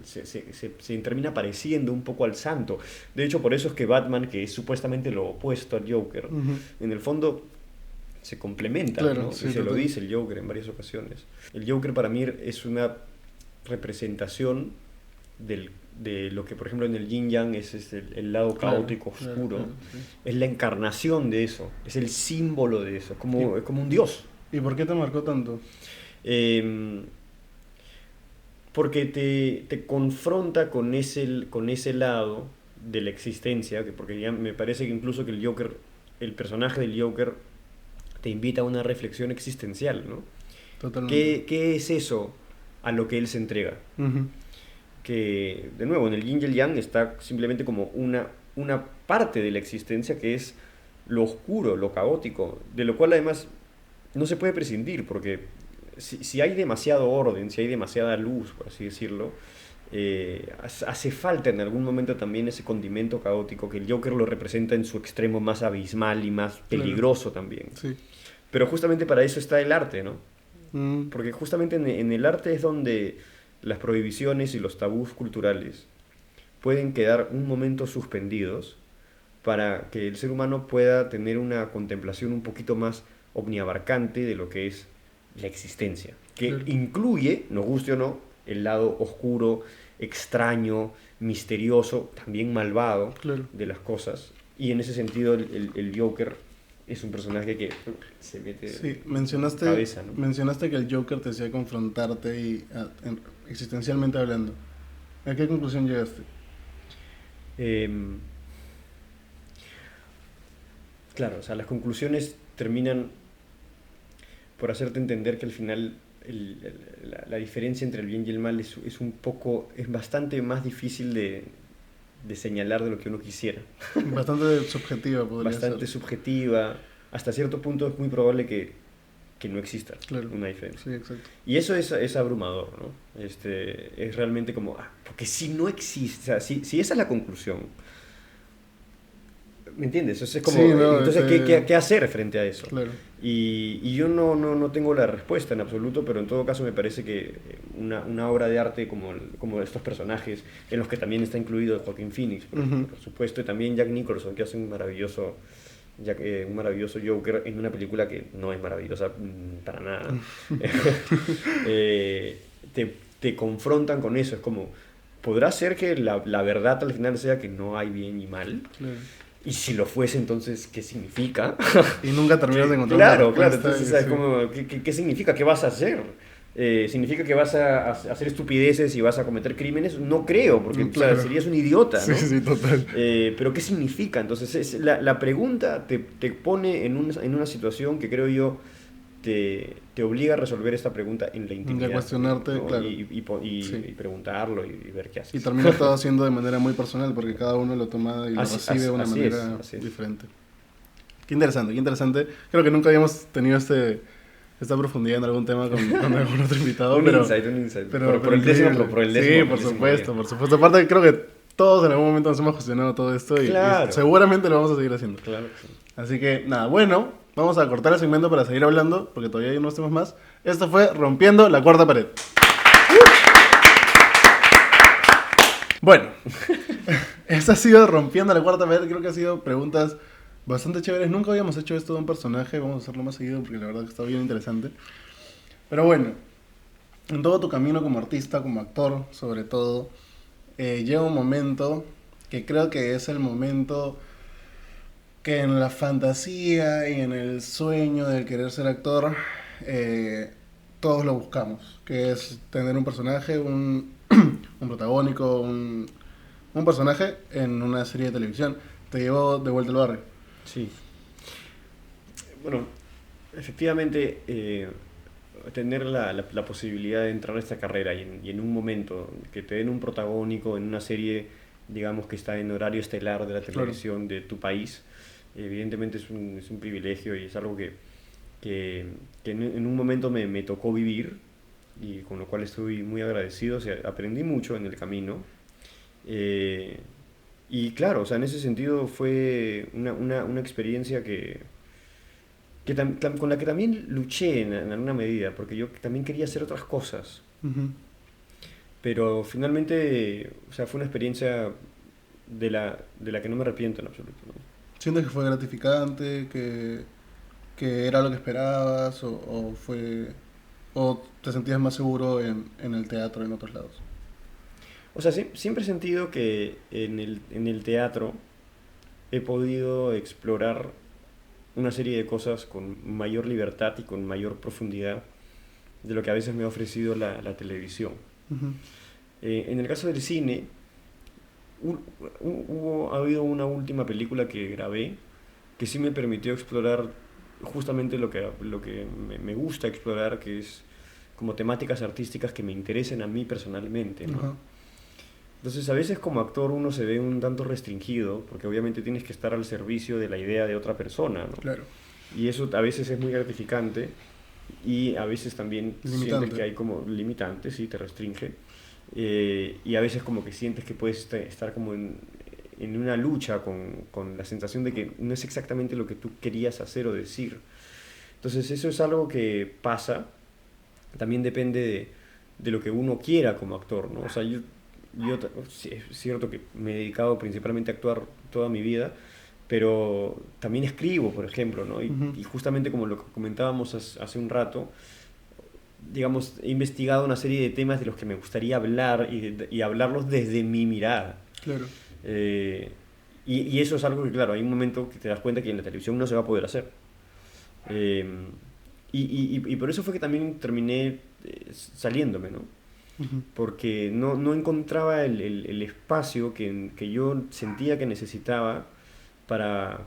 Se termina pareciendo un poco al santo. De hecho, por eso es que Batman, que es supuestamente lo opuesto al Joker, Ujú. en el fondo se complementan, Claro, ¿no? sí, Y se lo total. dice el Joker en varias ocasiones. El Joker para mí es una representación de lo que, por ejemplo, en el Yin Yang es el lado Claro, caótico, claro, oscuro. claro, sí. Es la encarnación de eso, es el símbolo de eso, Y- es como un dios. ¿Y por qué te marcó tanto? Eh, Porque te confronta con ese lado de la existencia, porque ya me parece que incluso que el personaje del Joker te invita a una reflexión existencial, ¿no? Totalmente. ¿Qué es eso a lo que él se entrega? Ujú. Que, de nuevo, en el Yin y el Yang está simplemente como una parte de la existencia que es lo oscuro, lo caótico, de lo cual además no se puede prescindir, porque si hay demasiado orden, si hay demasiada luz, por así decirlo, hace falta en algún momento también ese condimento caótico que el Joker lo representa en su extremo más abismal y más Claro, peligroso también. sí. Pero justamente para eso está el arte, ¿no? Mm, Porque justamente en el arte es donde las prohibiciones y los tabús culturales pueden quedar un momento suspendidos para que el ser humano pueda tener una contemplación un poquito más omniabarcante de lo que es la existencia, que claro, incluye, nos guste o no, el lado oscuro, extraño, misterioso, también malvado claro. de las cosas. Y en ese sentido el Joker es un personaje que se mete Sí, en cabeza, ¿no? mencionaste que el Joker te hacía confrontarte existencialmente hablando. ¿A qué conclusión llegaste? Em, claro, o sea, las conclusiones terminan por hacerte entender que al final la diferencia entre el bien y el mal es bastante más difícil de señalar de lo que uno quisiera. Bastante subjetiva podría ser. Bastante subjetiva, hasta cierto punto es muy probable que no exista Claro, una diferencia. sí, exacto. Y eso es abrumador, ¿no? Es realmente como, porque si no existe, o sea, si esa es la conclusión, ¿me entiendes? Eso es como, Sí, no, entonces, ¿qué hacer frente a eso? claro. Y yo no tengo la respuesta en absoluto, pero en todo caso me parece que una obra de arte como estos personajes, en los que también está incluido Joaquín Phoenix, Ujú. por supuesto, y también Jack Nicholson, que hace un maravilloso Joker en una película que no es maravillosa para nada. Eh, te confrontan con eso, es como, ¿podrá ser que la verdad al final sea que no hay bien y mal? Claro. Y si lo fuese, entonces, ¿qué significa? Y nunca terminas de encontrar Claro, una claro. respuesta. Entonces, ¿sabes? Como, ¿qué significa? ¿Qué vas a hacer? ¿Significa que vas a hacer estupideces y vas a cometer crímenes? No creo, porque o sea, Claro. serías un idiota, ¿no? Sí, sí, total. Pero ¿qué significa? Entonces, la pregunta te pone en una situación que creo yo te obliga a resolver esta pregunta en la intimidad. De cuestionarte, ¿no? claro. Y Sí. preguntarlo y ver qué haces. Y termina todo siendo de manera muy personal porque cada uno lo toma y lo recibe de una así es, manera así es. diferente. Qué interesante, qué interesante. Creo que nunca habíamos tenido esta profundidad en algún tema con algún otro invitado. Un pero, insight. pero Por el décimo, increíble. por el Sí, décimo. por décimo supuesto, día. por supuesto. Aparte, creo que todos en algún momento nos hemos cuestionado todo esto y Claro. seguramente lo vamos a seguir haciendo. Claro que sí. Así que, nada, bueno, vamos a cortar el segmento para seguir hablando porque todavía hay unos temas más. Esto fue Rompiendo la Cuarta Pared. Bueno, esta ha sido Rompiendo la Cuarta Pared. Creo que ha sido preguntas bastante chéveres. Nunca habíamos hecho esto de un personaje. Vamos a hacerlo más seguido porque la verdad que está bien interesante. Pero bueno, en todo tu camino como artista, como actor, sobre todo, llega un momento que creo que es el momento que en la fantasía y en el sueño del querer ser actor, todos lo buscamos, que es tener un personaje, un protagónico, un personaje en una serie de televisión. Te llevó de vuelta al barrio. Sí. Bueno, efectivamente, tener la posibilidad de entrar a esta carrera y en un momento que te den un protagónico en una serie, digamos que está en horario estelar de la televisión de tu país, evidentemente es un privilegio y es algo que en un momento me tocó vivir y con lo cual estoy muy agradecido. O sea, aprendí mucho en el camino. Y claro, o sea, en ese sentido fue una experiencia con la que también luché en alguna medida, porque yo también quería hacer otras cosas. Ujú. Pero finalmente, o sea, fue una experiencia de la que no me arrepiento en absoluto, ¿no? Sientes que fue gratificante, que que era lo que esperabas o te sentías más seguro en el teatro en otros lados? O sea, siempre he sentido que en el teatro he podido explorar una serie de cosas con mayor libertad y con mayor profundidad de lo que a veces me ha ofrecido la televisión. Ujú. En el caso del cine, ha habido una última película que grabé que sí me permitió explorar justamente lo que me gusta explorar, que es como temáticas artísticas que me interesen a mí personalmente, ¿no? Ajá, Entonces, a veces como actor uno se ve un tanto restringido, porque obviamente tienes que estar al servicio de la idea de otra persona, ¿no? claro. Y eso a veces es muy gratificante y a veces también sientes Limitante. que hay como limitantes, sí, te restringe. Y a veces como que sientes que puedes estar como en una lucha con la sensación de que no es exactamente lo que tú querías hacer o decir. Entonces eso es algo que pasa, también depende de lo que uno quiera como actor, ¿no? O sea, sí, es cierto que me he dedicado principalmente a actuar toda mi vida, pero también escribo, por ejemplo, ¿no? Ujú. Y justamente como lo que comentábamos hace un rato, digamos, he investigado una serie de temas de los que me gustaría hablar y hablarlos desde mi mirada. Claro. Eh, y eso es algo que, claro, hay un momento que te das cuenta que en la televisión no se va a poder hacer. Eh, y por eso fue que también terminé saliéndome, ¿no? Ujú. Porque no encontraba el espacio que yo sentía que necesitaba para,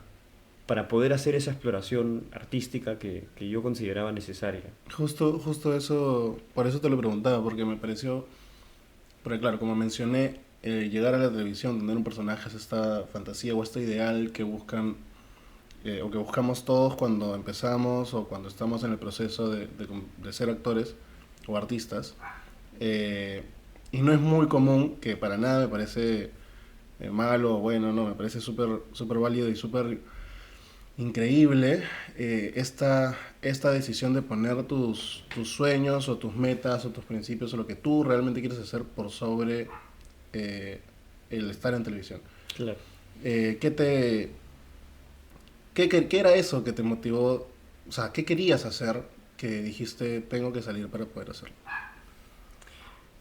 para poder hacer esa exploración artística que yo consideraba necesaria. Justo eso, por eso te lo preguntaba, porque me pareció, porque claro, como mencioné, llegar a la televisión, tener un personaje es esta fantasía o este ideal que buscan o que buscamos todos cuando empezamos o cuando estamos en el proceso de ser actores o artistas. Eh, y no es muy común, que para nada me parece malo o bueno, no, me parece súper válido y súper increíble esta decisión de poner tus sueños o tus metas o tus principios o lo que tú realmente quieres hacer por sobre eh, el estar en televisión. Claro. Eh, ¿qué, te, qué era eso que te motivó? O sea, ¿qué querías hacer que dijiste tengo que salir para poder hacerlo?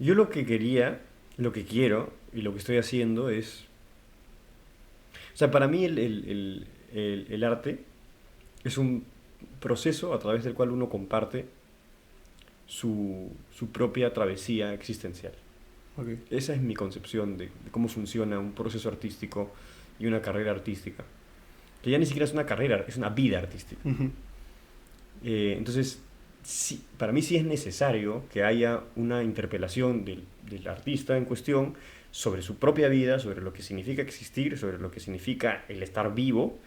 Yo lo que quería, lo que quiero y lo que estoy haciendo es... O sea, para mí el arte es un proceso a través del cual uno comparte su propia travesía existencial. Okay. Esa es mi concepción de cómo funciona un proceso artístico y una carrera artística. Que ya ni siquiera es una carrera, es una vida artística. Uh-huh. Entonces, sí, para mí sí es necesario que haya una interpelación del artista en cuestión sobre su propia vida, sobre lo que significa existir, sobre lo que significa el estar vivo.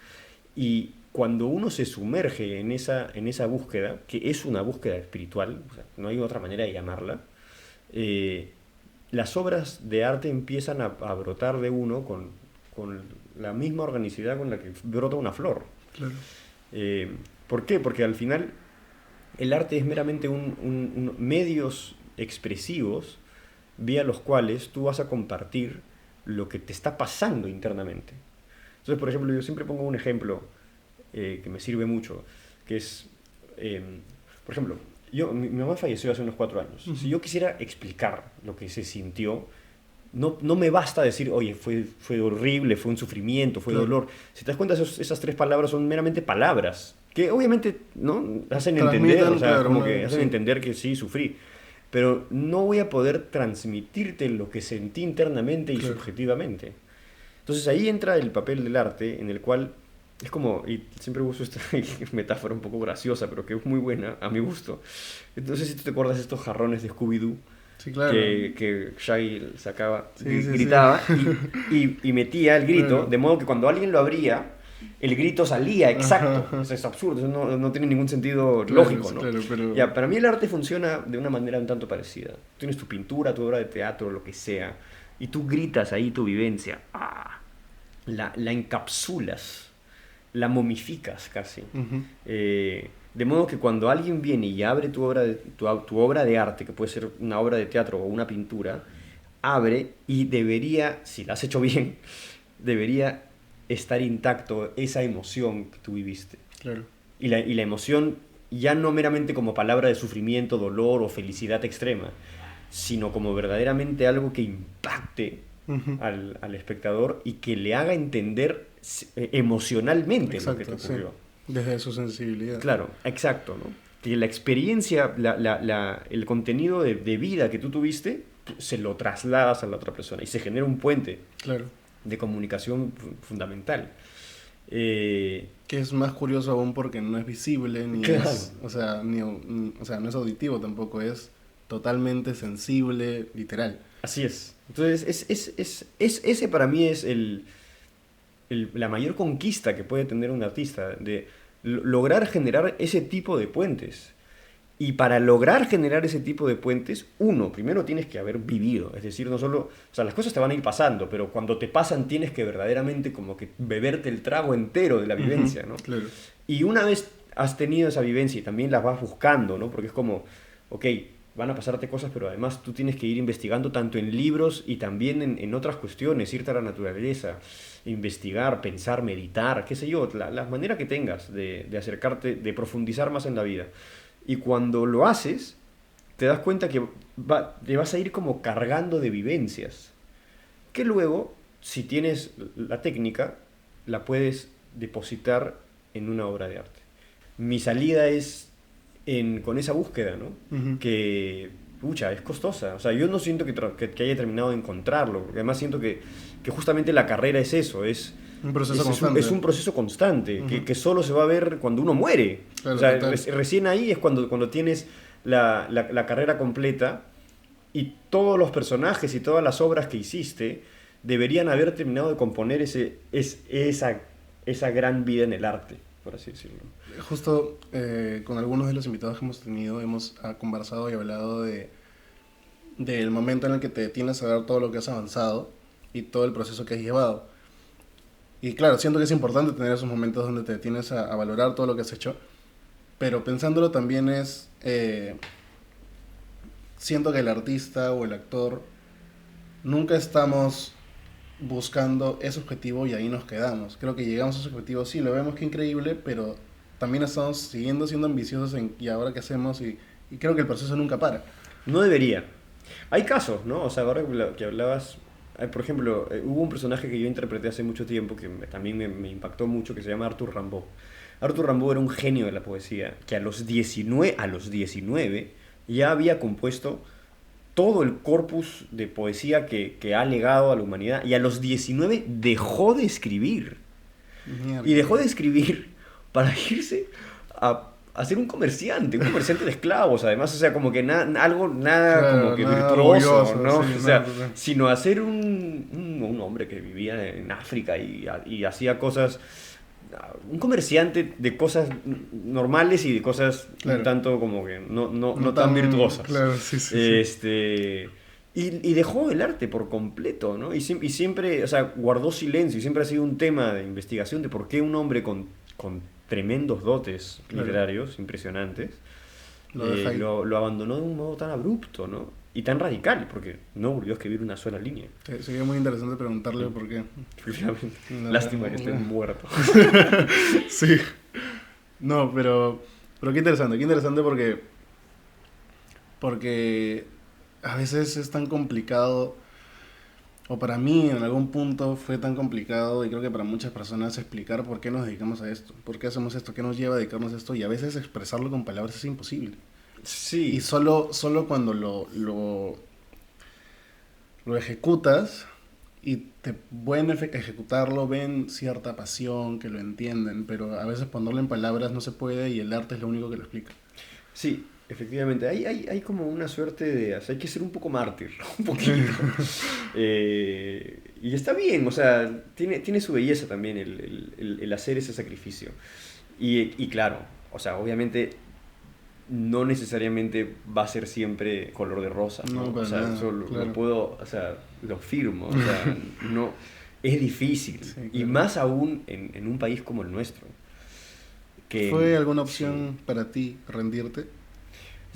Y cuando uno se sumerge en esa búsqueda, que es una búsqueda espiritual, o sea, no hay otra manera de llamarla, eh, las obras de arte empiezan a brotar de uno con la misma organicidad con la que brota una flor. Claro. Eh, ¿Por qué? Porque al final el arte es meramente medios expresivos vía los cuales tú vas a compartir lo que te está pasando internamente. Entonces, por ejemplo, yo siempre pongo un ejemplo que me sirve mucho, que es, eh, por ejemplo, mi mamá falleció hace unos 4 años. Uh-huh. Si yo quisiera explicar lo que se sintió, no me basta decir, oye, fue horrible, fue un sufrimiento, fue Claro. dolor. Si te das cuenta, esas tres palabras son meramente palabras, que obviamente ¿no? hacen entender, Transmitan, o sea, claro, como que hacen sí. entender que sí, sufrí. Pero no voy a poder transmitirte lo que sentí internamente y Claro. subjetivamente. Entonces ahí entra el papel del arte, en el cual es como, y siempre uso esta metáfora un poco graciosa, pero que es muy buena a mi gusto. Entonces, si tú te acuerdas de estos jarrones de Scooby-Doo, Sí, claro. que Shaggy sacaba, Sí, sí, gritaba sí. y metía el grito, Claro. de modo que cuando alguien lo abría, el grito salía Ajá, exacto. ajá. Eso es absurdo, eso no tiene ningún sentido Claro, lógico, sí, ¿no? claro, pero... Ya, para mí el arte funciona de una manera un tanto parecida. Tienes tu pintura, tu obra de teatro, lo que sea, y tú gritas ahí tu vivencia. La encapsulas, la momificas casi. Uh-huh. De modo que cuando alguien viene y abre tu obra de arte, que puede ser una obra de teatro o una pintura, abre y debería, si la has hecho bien, debería estar intacto esa emoción que tú viviste. Claro. y la emoción ya no meramente como palabra de sufrimiento, dolor o felicidad extrema, sino como verdaderamente algo que impacte Ujú. al espectador y que le haga entender emocionalmente lo que te Exacto, sí. ocurrió. Desde su sensibilidad. Claro, exacto, ¿no? Que la experiencia, el contenido de vida que tú tuviste, se lo trasladas a la otra persona y se genera un puente Claro. de comunicación fundamental. Que es más curioso aún porque no es visible, ni Claro. es, o sea, o sea, no es auditivo tampoco, es totalmente sensible, literal. Así es. Entonces, ese para mí es la mayor conquista que puede tener un artista, de lograr generar ese tipo de puentes. Y para lograr generar ese tipo de puentes, primero tienes que haber vivido. Es decir, no solo, o sea, las cosas te van a ir pasando, pero cuando te pasan tienes que verdaderamente como que beberte el trago entero de la vivencia, ¿no? Claro. Y una vez has tenido esa vivencia y también las vas buscando, ¿no? Porque es como, ok, van a pasarte cosas, pero además tú tienes que ir investigando tanto en libros y también en otras cuestiones, irte a la naturaleza, investigar, pensar, meditar, qué sé yo, la manera que tengas de acercarte, de profundizar más en la vida. Y cuando lo haces, te das cuenta que te vas a ir como cargando de vivencias, que luego, si tienes la técnica, la puedes depositar en una obra de arte. Mi salida es con esa búsqueda, ¿no? Ujú. Que, pucha, es costosa. O sea, yo no siento que haya terminado de encontrarlo, porque además siento que justamente la carrera es eso, Un proceso constante. es un proceso constante, Ujú. que solo se va a ver cuando uno muere. Claro, O sea, total. recién ahí es cuando tienes la carrera completa y todos los personajes y todas las obras que hiciste deberían haber terminado de componer esa gran vida en el arte, por así decirlo. Justo con algunos de los invitados que hemos tenido hemos conversado y hablado del momento en el que te detienes a ver todo lo que has avanzado y todo el proceso que has llevado. Y claro, siento que es importante tener esos momentos donde te detienes a valorar todo lo que has hecho, pero pensándolo también siento que el artista o el actor nunca estamos buscando ese objetivo y ahí nos quedamos. Creo que llegamos a ese objetivo, sí, lo vemos que increíble, pero también estamos siguiendo siendo ambiciosos y ahora qué hacemos y creo que el proceso nunca para. No debería. Hay casos, ¿no? O sea, ahora que hablabas, por ejemplo, hubo un personaje que yo interpreté hace mucho tiempo que también me impactó mucho, que se llama Arthur Rimbaud. Arthur Rimbaud era un genio de la poesía, que a los 19 ya había compuesto todo el corpus de poesía que ha legado a la humanidad, y a los 19 dejó de escribir. Mierda. Y dejó de escribir para irse a ser un comerciante de esclavos, además, o sea, como que algo nada Claro, como que nada virtuoso, orgulloso, ¿no? sí, O sea, no. sino a ser un hombre que vivía en África y hacía cosas, un comerciante de cosas normales y de cosas Claro. un tanto como que no tan virtuosas. Claro, sí, sí, sí. Y dejó el arte por completo, ¿no? Y siempre, o sea, guardó silencio y siempre ha sido un tema de investigación de por qué un hombre con tremendos dotes Claro. literarios, impresionantes, Lo deja ahí. lo abandonó de un modo tan abrupto, ¿no? Y tan radical, porque no volvió a escribir una sola línea. Sería muy interesante preguntarle por qué. Efectivamente. No, Lástima que no. esté muerto. Sí. No, pero qué interesante porque a veces es tan complicado, o para mí en algún punto fue tan complicado, y creo que para muchas personas, explicar por qué nos dedicamos a esto, por qué hacemos esto, qué nos lleva a dedicarnos a esto, y a veces expresarlo con palabras es imposible. Sí. Y solo cuando lo ejecutas y te pueden ejecutarlo, ven cierta pasión, que lo entienden, pero a veces ponerlo en palabras no se puede y el arte es lo único que lo explica. Sí, efectivamente. Hay como una suerte de... O sea, hay que ser un poco mártir, ¿no? Un poquito. Y está bien, o sea, tiene su belleza también el hacer ese sacrificio. Y claro, o sea, obviamente no necesariamente va a ser siempre color de rosa, ¿no? No, para O sea, nada, eso claro. lo puedo, o sea, lo firmo, o sea, no, es difícil. Sí, Y claro. más aún en un país como el nuestro. ¿Fue alguna opción para ti rendirte?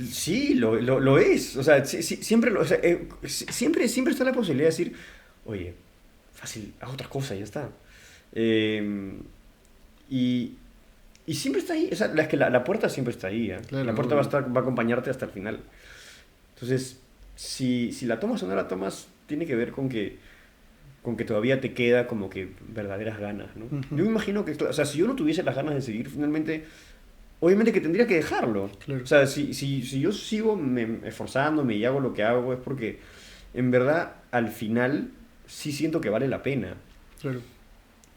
Sí, lo es. O sea, siempre, o sea, siempre está la posibilidad de decir, oye, fácil, haz otra cosa y ya está. Y Y siempre está ahí, o sea, es que la puerta siempre está ahí, ¿eh? Claro, La puerta va a acompañarte hasta el final. Entonces, si la tomas o no la tomas, tiene que ver con que todavía te queda como que verdaderas ganas, ¿no? Ujú. Yo me imagino que, o sea, si yo no tuviese las ganas de seguir, finalmente, obviamente que tendría que dejarlo. Claro. O sea, si yo sigo esforzándome y hago lo que hago, es porque en verdad, al final, sí siento que vale la pena. Claro.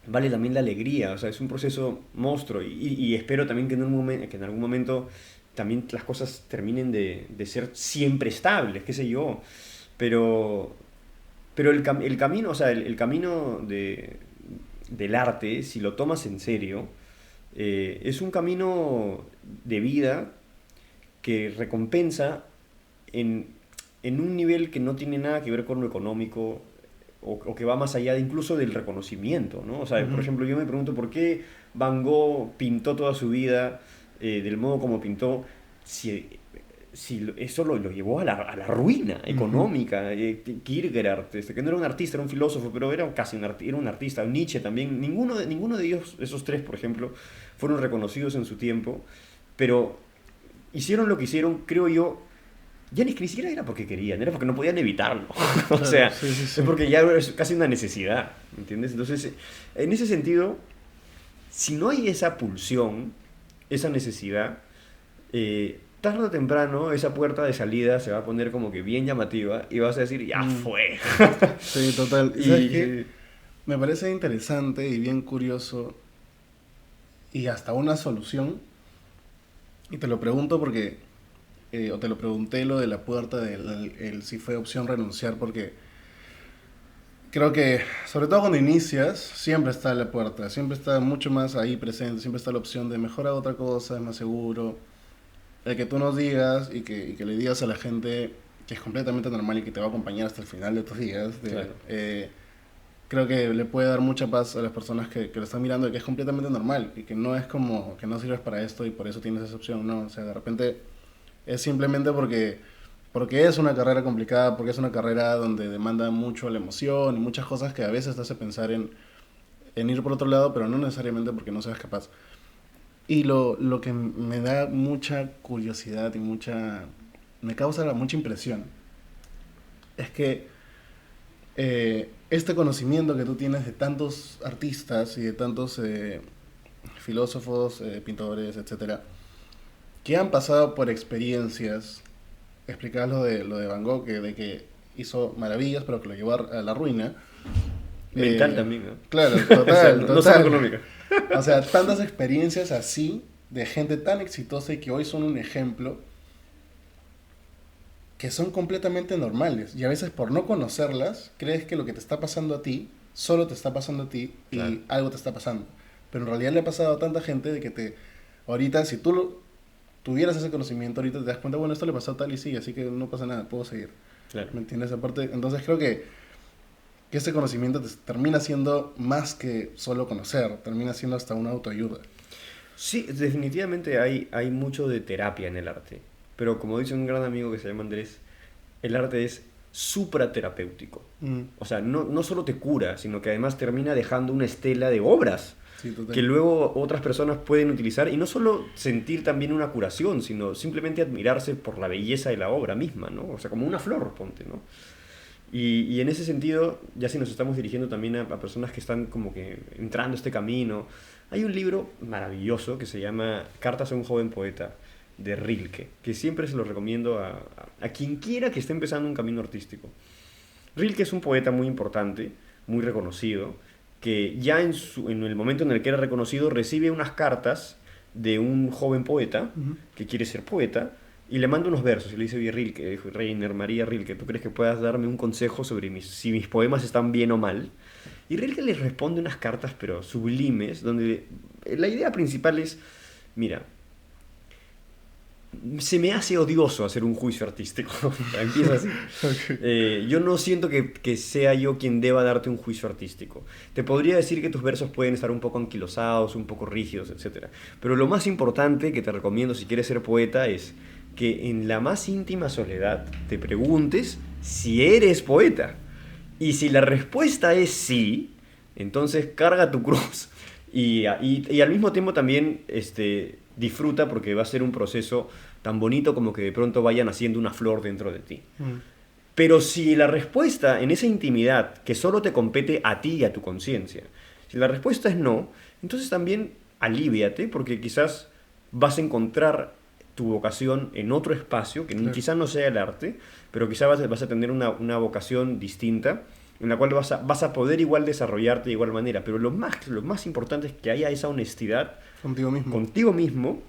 Vale también la alegría, o sea, es un proceso monstruo y espero también que en algún momento también las cosas terminen de ser siempre estables, qué sé yo, pero, pero el camino, o sea, el camino del arte, si lo tomas en serio, es un camino de vida que recompensa en, en un nivel que no tiene nada que ver con lo económico o que va más allá de incluso del reconocimiento, ¿no? O sea, por Ujú. ejemplo, yo me pregunto por qué Van Gogh pintó toda su vida del modo como pintó, si, si eso lo llevó a la ruina Ujú. económica. Kierkegaard, que no era un artista, era un filósofo, pero era casi era un artista. Nietzsche también. Ninguno de ellos, esos tres, por ejemplo, fueron reconocidos en su tiempo, pero hicieron lo que hicieron, creo yo, ya ni siquiera era porque querían, era porque no podían evitarlo. O Claro, sea, sí, sí, es sí. porque ya es casi una necesidad, ¿entiendes? Entonces, en ese sentido, si no hay esa pulsión, esa necesidad, tarde o temprano esa puerta de salida se va a poner como que bien llamativa y vas a decir, ya Mm, fue. sí, total. ¿Y sabes Y qué? Me parece interesante y bien curioso y hasta una solución. Y te lo pregunto porque, o te lo pregunté lo de la puerta, si fue opción renunciar, porque creo que, sobre todo cuando inicias, siempre está la puerta, siempre está mucho más ahí presente, siempre está la opción de mejorar otra cosa, es más seguro. El que tú nos digas y que le digas a la gente que es completamente normal y que te va a acompañar hasta el final de tus días, claro. creo que le puede dar mucha paz a las personas que lo están mirando y que es completamente normal y que no es como que no sirves para esto y por eso tienes esa opción, no, o sea, de repente es simplemente porque es una carrera complicada, porque es una carrera donde demanda mucho la emoción y muchas cosas que a veces te hace pensar en ir por otro lado, pero no necesariamente porque no seas capaz. Y lo que me da mucha curiosidad y me causa mucha impresión es que este conocimiento que tú tienes de tantos artistas y de tantos filósofos, pintores, etcétera, que han pasado por experiencias, explicabas lo de Van Gogh, de que hizo maravillas, pero que lo llevó a la ruina. Mental también, ¿no? Claro, O sea, total, no solo total. económica. O sea, tantas experiencias así de gente tan exitosa y que hoy son un ejemplo que son completamente normales. Y a veces por no conocerlas, crees que lo que te está pasando a ti, solo te está pasando a ti Claro. y algo te está pasando. Pero en realidad le ha pasado a tanta gente de que ahorita si tú tuvieras ese conocimiento, ahorita te das cuenta, bueno, esto le pasó a tal y sí, así que no pasa nada, puedo seguir. Claro. ¿Me entiendes? Aparte, entonces creo que ese conocimiento termina siendo más que solo conocer, termina siendo hasta una autoayuda. Sí, definitivamente hay mucho de terapia en el arte. Pero como dice un gran amigo que se llama Andrés, el arte es supraterapéutico. Mm, O sea, no solo te cura, sino que además termina dejando una estela de obras sí, que total. luego otras personas pueden utilizar y no solo sentir también una curación, sino simplemente admirarse por la belleza de la obra misma, ¿no? O sea, como una flor, ponte, ¿no? Y en ese sentido, ya si nos estamos dirigiendo también a personas que están como que entrando a este camino, hay un libro maravilloso que se llama Cartas a un joven poeta, de Rilke, que siempre se lo recomiendo a quien quiera que esté empezando un camino artístico. Rilke es un poeta muy importante, muy reconocido, que ya en el momento en el que era reconocido recibe unas cartas de un joven poeta Ujú. que quiere ser poeta y le manda unos versos y le dice, oye Rilke, Reiner María Rilke, ¿tú crees que puedas darme un consejo sobre si mis poemas están bien o mal? Y Rilke le responde unas cartas pero sublimes, donde la idea principal es, mira, se me hace odioso hacer un juicio artístico. Empieza así. Ok. Yo no siento que sea yo quien deba darte un juicio artístico. Te podría decir que tus versos pueden estar un poco anquilosados, un poco rígidos, etcétera. Pero lo más importante que te recomiendo si quieres ser poeta es que en la más íntima soledad te preguntes si eres poeta. Y si la respuesta es sí, entonces carga tu cruz Y al mismo tiempo también disfruta porque va a ser un proceso tan bonito como que de pronto vayan haciendo una flor dentro de ti. Pero si la respuesta en esa intimidad que solo te compete a ti y a tu conciencia, si la respuesta es no, entonces también alivíate porque quizás vas a encontrar tu vocación en otro espacio, que quizás no sea el arte, pero quizás vas a tener una vocación distinta en la cual vas a poder igual desarrollarte de igual manera. Pero lo más importante es que haya esa honestidad contigo mismo.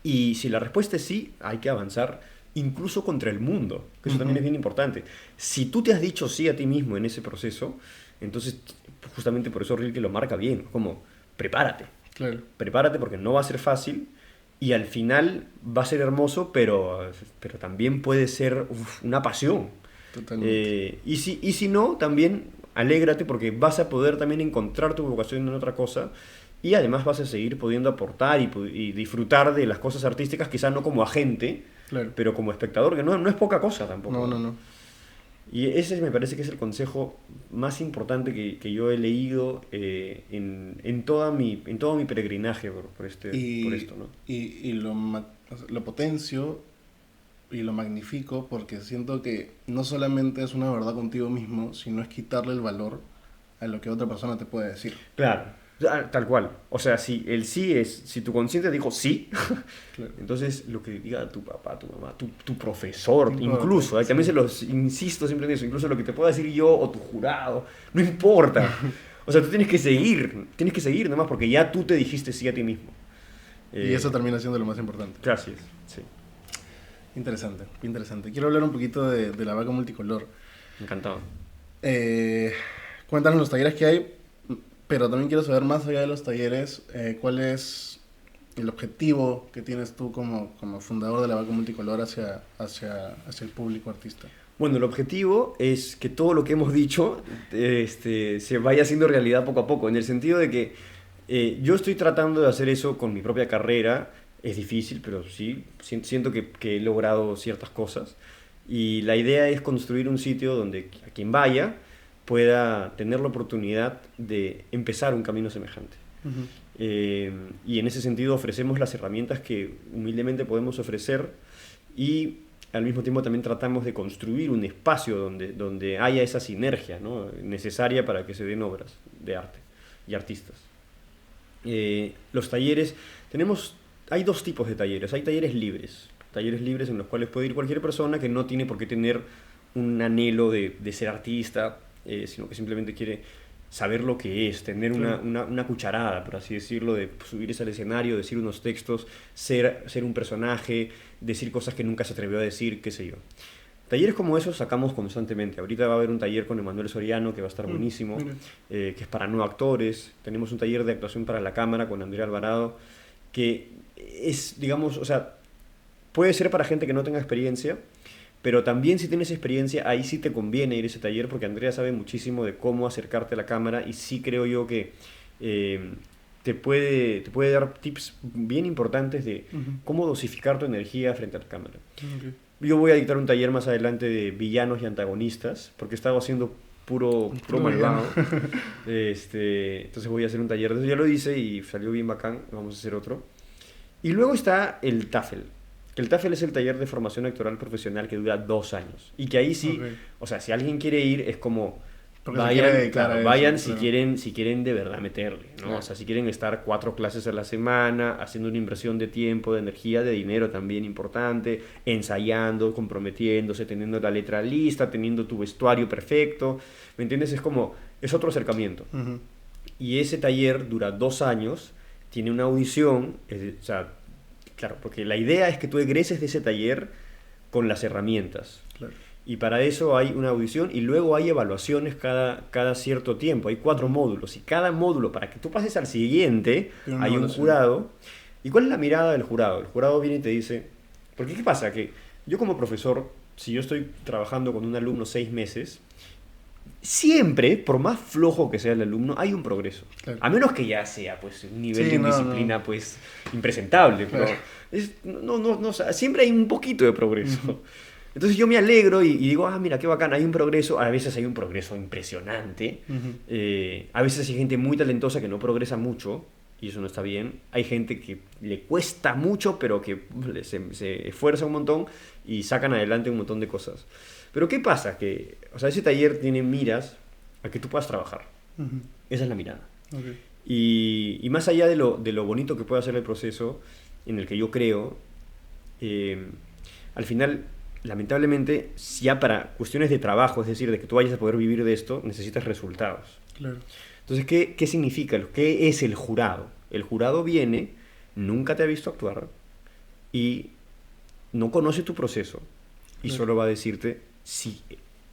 Y si la respuesta es sí, hay que avanzar incluso contra el mundo, que eso también es bien importante. Si tú te has dicho sí a ti mismo en ese proceso, entonces justamente por eso Rilke lo marca bien, como prepárate. Claro. Prepárate porque no va a ser fácil y al final va a ser hermoso, pero también puede ser una pasión. Totalmente. Y si no, también alégrate porque vas a poder también encontrar tu vocación en otra cosa y además vas a seguir pudiendo aportar y disfrutar de las cosas artísticas, quizás no como agente, Claro. pero como espectador, que no es poca cosa tampoco. No. Y ese me parece que es el consejo más importante que yo he leído en todo mi peregrinaje por esto, ¿no? Y lo potencio y lo magnifico porque siento que no solamente es una verdad contigo mismo, sino es quitarle el valor a lo que otra persona te puede decir. Claro, tal cual. O sea, si tu consciente dijo sí, claro, entonces lo que diga tu papá, tu mamá, tu profesor, incluso, sí, también se los insisto siempre en eso, incluso lo que te pueda decir yo o tu jurado, no importa. O sea, tú tienes que seguir nomás porque ya tú te dijiste sí a ti mismo. Y eso termina siendo lo más importante. Gracias, sí. Interesante. Quiero hablar un poquito de la vaca multicolor. Encantado. Cuéntanos los talleres que hay, pero también quiero saber más allá de los talleres, cuál es el objetivo que tienes tú como fundador de la vaca multicolor hacia el público artista. Bueno, el objetivo es que todo lo que hemos dicho se vaya haciendo realidad poco a poco, en el sentido de que yo estoy tratando de hacer eso con mi propia carrera. Es difícil, pero sí, siento que he logrado ciertas cosas. Y la idea es construir un sitio donde a quien vaya pueda tener la oportunidad de empezar un camino semejante. Y en ese sentido ofrecemos las herramientas que humildemente podemos ofrecer y al mismo tiempo también tratamos de construir un espacio donde haya esa sinergia, ¿no?, necesaria para que se den obras de arte y artistas. Los talleres, hay dos tipos de talleres. Hay talleres libres en los cuales puede ir cualquier persona que no tiene por qué tener un anhelo de ser artista, sino que simplemente quiere saber lo que es, tener una cucharada, por así decirlo, de subirse al escenario, decir unos textos, ser un personaje, decir cosas que nunca se atrevió a decir, qué sé yo. Talleres como esos sacamos constantemente. Ahorita va a haber un taller con Emanuel Soriano que va a estar buenísimo, que es para no actores. Tenemos un taller de actuación para la cámara con Andrea Alvarado, que es, digamos, o sea, puede ser para gente que no tenga experiencia, pero también si tienes experiencia, ahí sí te conviene ir a ese taller porque Andrea sabe muchísimo de cómo acercarte a la cámara y sí creo yo que te puede dar tips bien importantes de cómo dosificar tu energía frente a la cámara. Yo voy a dictar un taller más adelante de villanos y antagonistas porque estaba haciendo puro malvado. Entonces voy a hacer un taller de eso. Ya lo hice y salió bien bacán. Vamos a hacer otro. Y luego está el TAFEL. El TAFEL es el taller de formación actoral profesional que dura 2 años. Y que ahí sí, o sea, si alguien quiere ir, es como vayan si quieren de verdad meterle, ¿no? Claro. O sea, si quieren estar 4 clases a la semana, haciendo una inversión de tiempo, de energía, de dinero también importante, ensayando, comprometiéndose, teniendo la letra lista, teniendo tu vestuario perfecto, ¿me entiendes? Es otro acercamiento. Y ese taller dura 2 años, tiene una audición, o sea, claro, porque la idea es que tú egreses de ese taller con las herramientas. Claro. Y para eso hay una audición y luego hay evaluaciones cada cierto tiempo. Hay 4 módulos y cada módulo, para que tú pases al siguiente, hay un jurado. ¿Y cuál es la mirada del jurado? El jurado viene y te dice... Porque ¿qué pasa? Que yo como profesor, si yo estoy trabajando con un alumno 6 meses, siempre, por más flojo que sea el alumno, hay un progreso. Claro. A menos que ya sea pues un nivel de indisciplina pues impresentable. Pero siempre hay un poquito de progreso. Entonces yo me alegro y digo, mira, qué bacán, hay un progreso. A veces hay un progreso impresionante. A veces hay gente muy talentosa que no progresa mucho y eso no está bien. Hay gente que le cuesta mucho, pero que se esfuerza un montón y sacan adelante un montón de cosas. Pero ¿qué pasa? Que, o sea, ese taller tiene miras a que tú puedas trabajar. Esa es la mirada. Okay. Y más allá de lo bonito que pueda ser el proceso en el que yo creo, al final, lamentablemente, ya para cuestiones de trabajo, es decir, de que tú vayas a poder vivir de esto, necesitas resultados. Claro. Entonces, ¿qué significa? ¿Qué es el jurado? El jurado viene, nunca te ha visto actuar y no conoce tu proceso y solo va a decirte si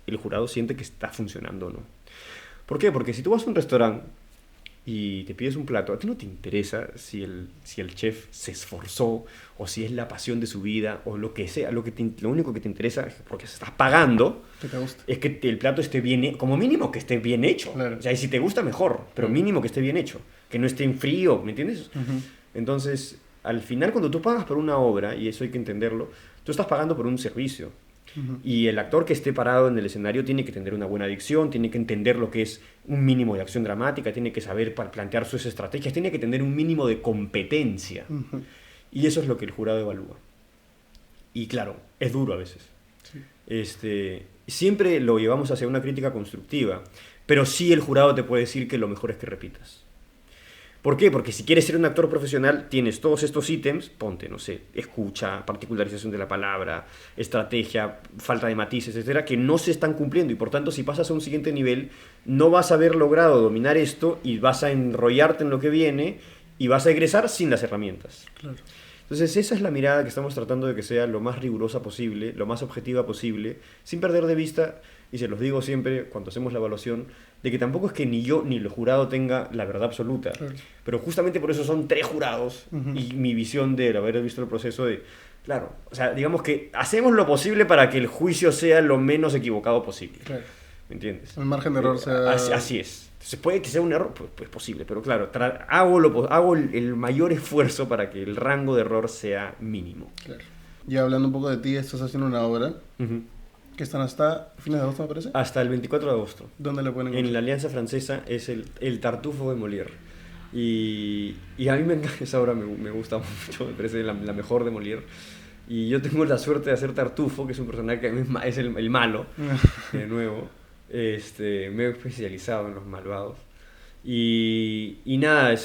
el jurado siente que está funcionando o no. ¿Por qué? Porque si tú vas a un restaurante y te pides un plato, a ti no te interesa si el chef se esforzó o si es la pasión de su vida o lo que sea. Lo único que te interesa, porque se estás pagando, es que el plato esté bien, como mínimo que esté bien hecho. Claro. O sea, y si te gusta mejor, pero mínimo que esté bien hecho, que no esté en frío, ¿me entiendes? Entonces, al final cuando tú pagas por una obra, y eso hay que entenderlo, tú estás pagando por un servicio. Y el actor que esté parado en el escenario tiene que tener una buena dicción, tiene que entender lo que es un mínimo de acción dramática, tiene que saber plantear sus estrategias, tiene que tener un mínimo de competencia. Y eso es lo que el jurado evalúa. Y claro, es duro a veces. Sí. Siempre lo llevamos hacia una crítica constructiva, pero sí el jurado te puede decir que lo mejor es que repitas. ¿Por qué? Porque si quieres ser un actor profesional, tienes todos estos ítems, ponte, no sé, escucha, particularización de la palabra, estrategia, falta de matices, etcétera, que no se están cumpliendo y por tanto si pasas a un siguiente nivel, no vas a haber logrado dominar esto y vas a enrollarte en lo que viene y vas a egresar sin las herramientas. Claro. Entonces esa es la mirada que estamos tratando de que sea lo más rigurosa posible, lo más objetiva posible, sin perder de vista, y se los digo siempre cuando hacemos la evaluación, de que tampoco es que ni yo ni el jurado tenga la verdad absoluta, Claro. pero justamente por eso son 3 jurados y mi visión de haber visto el proceso de, claro, o sea, digamos que hacemos lo posible para que el juicio sea lo menos equivocado posible. Claro. ¿Me entiendes? El margen de error sea... Así es. Entonces puede que sea un error, pues posible, pero claro, hago el mayor esfuerzo para que el rango de error sea mínimo. Claro. Ya hablando un poco de ti, estás haciendo una obra que están hasta fines de agosto, me parece. Hasta el 24 de agosto. ¿Dónde la pueden encontrar? En la Alianza Francesa es el Tartufo de Molière. Y a mí me encanta, esa obra me gusta mucho, me parece la mejor de Molière. Y yo tengo la suerte de hacer Tartufo, que es un personaje que es el malo, de nuevo. Me he especializado en los malvados. Y nada,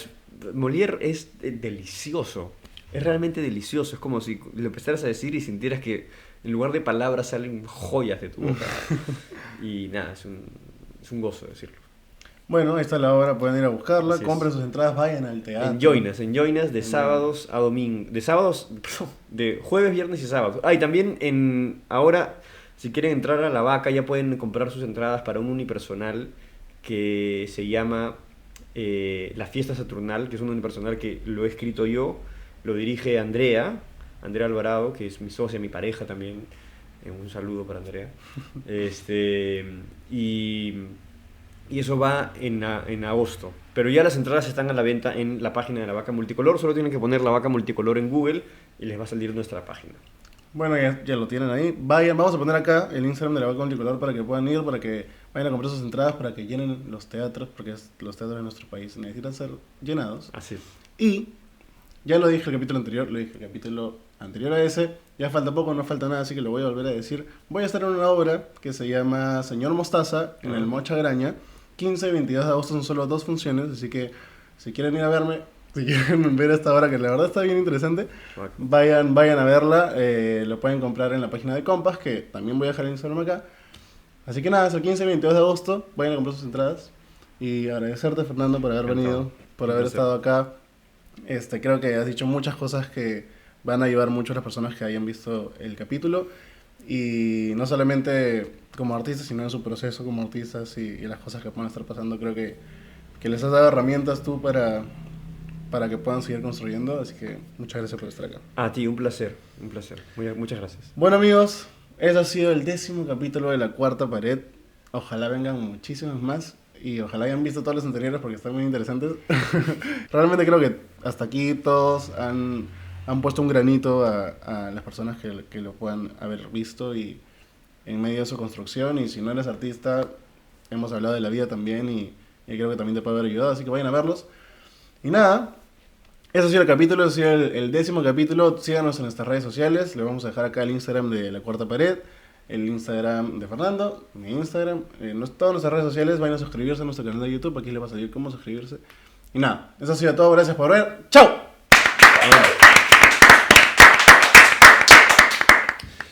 Molière es delicioso. Es realmente delicioso. Es como si lo empezaras a decir y sintieras que en lugar de palabras salen joyas de tu boca. Y nada, es un gozo decirlo. Bueno, ahí está la obra, pueden ir a buscarla, Así compren es. sus entradas, vayan al teatro. En Joinas de sábados a domingo. De jueves, viernes y sábados. Y también ahora, si quieren entrar a La Vaca, ya pueden comprar sus entradas para un unipersonal que se llama La Fiesta Saturnal, que es un unipersonal que lo he escrito yo, lo dirige Andrea Alvarado, que es mi socia, mi pareja también. Un saludo para Andrea. Y eso va en agosto. Pero ya las entradas están a la venta en la página de La Vaca Multicolor. Solo tienen que poner La Vaca Multicolor en Google y les va a salir nuestra página. Bueno, ya lo tienen ahí. Vayan, vamos a poner acá el Instagram de La Vaca Multicolor para que puedan ir, para que vayan a comprar sus entradas, para que llenen los teatros, porque los teatros de nuestro país necesitan ser llenados. Así es. Y ya lo dije el capítulo anterior, lo dije el capítulo anterior a ese, ya falta poco, no falta nada, así que lo voy a volver a decir. Voy a estar en una obra que se llama Señor Mostaza, en el Mocha Graña. 15 y 22 de agosto son solo 2 funciones, así que si quieren ir a verme, si quieren ver esta obra que la verdad está bien interesante, vayan a verla. Lo pueden comprar en la página de Compass, que también voy a dejar el Instagram acá. Así que nada, es el 15 y 22 de agosto, vayan a comprar sus entradas. Y agradecerte, Fernando, por haber venido, por haber estado acá. Creo que has dicho muchas cosas que van a ayudar mucho a las personas que hayan visto el capítulo. Y no solamente como artistas, sino en su proceso como artistas y las cosas que puedan estar pasando. Creo que les has dado herramientas tú para que puedan seguir construyendo. Así que muchas gracias por estar acá. A ti, un placer. Muchas gracias. Bueno, amigos, ese ha sido el 10º capítulo de La Cuarta Pared. Ojalá vengan muchísimos más y ojalá hayan visto todos los anteriores porque están muy interesantes. Realmente creo que hasta aquí todos han han puesto un granito a las personas que lo puedan haber visto y en medio de su construcción. Y si no eres artista, hemos hablado de la vida también y creo que también te puede haber ayudado, así que vayan a verlos. Y nada, ese ha sido el capítulo, ese ha sido el 10º capítulo. Síganos en nuestras redes sociales, le vamos a dejar acá el Instagram de La Cuarta Pared, el Instagram de Fernando, mi Instagram, todas nuestras redes sociales. Vayan a suscribirse a nuestro canal de YouTube, aquí les va a salir cómo suscribirse. Y nada, eso ha sido todo, gracias por ver, ¡chao!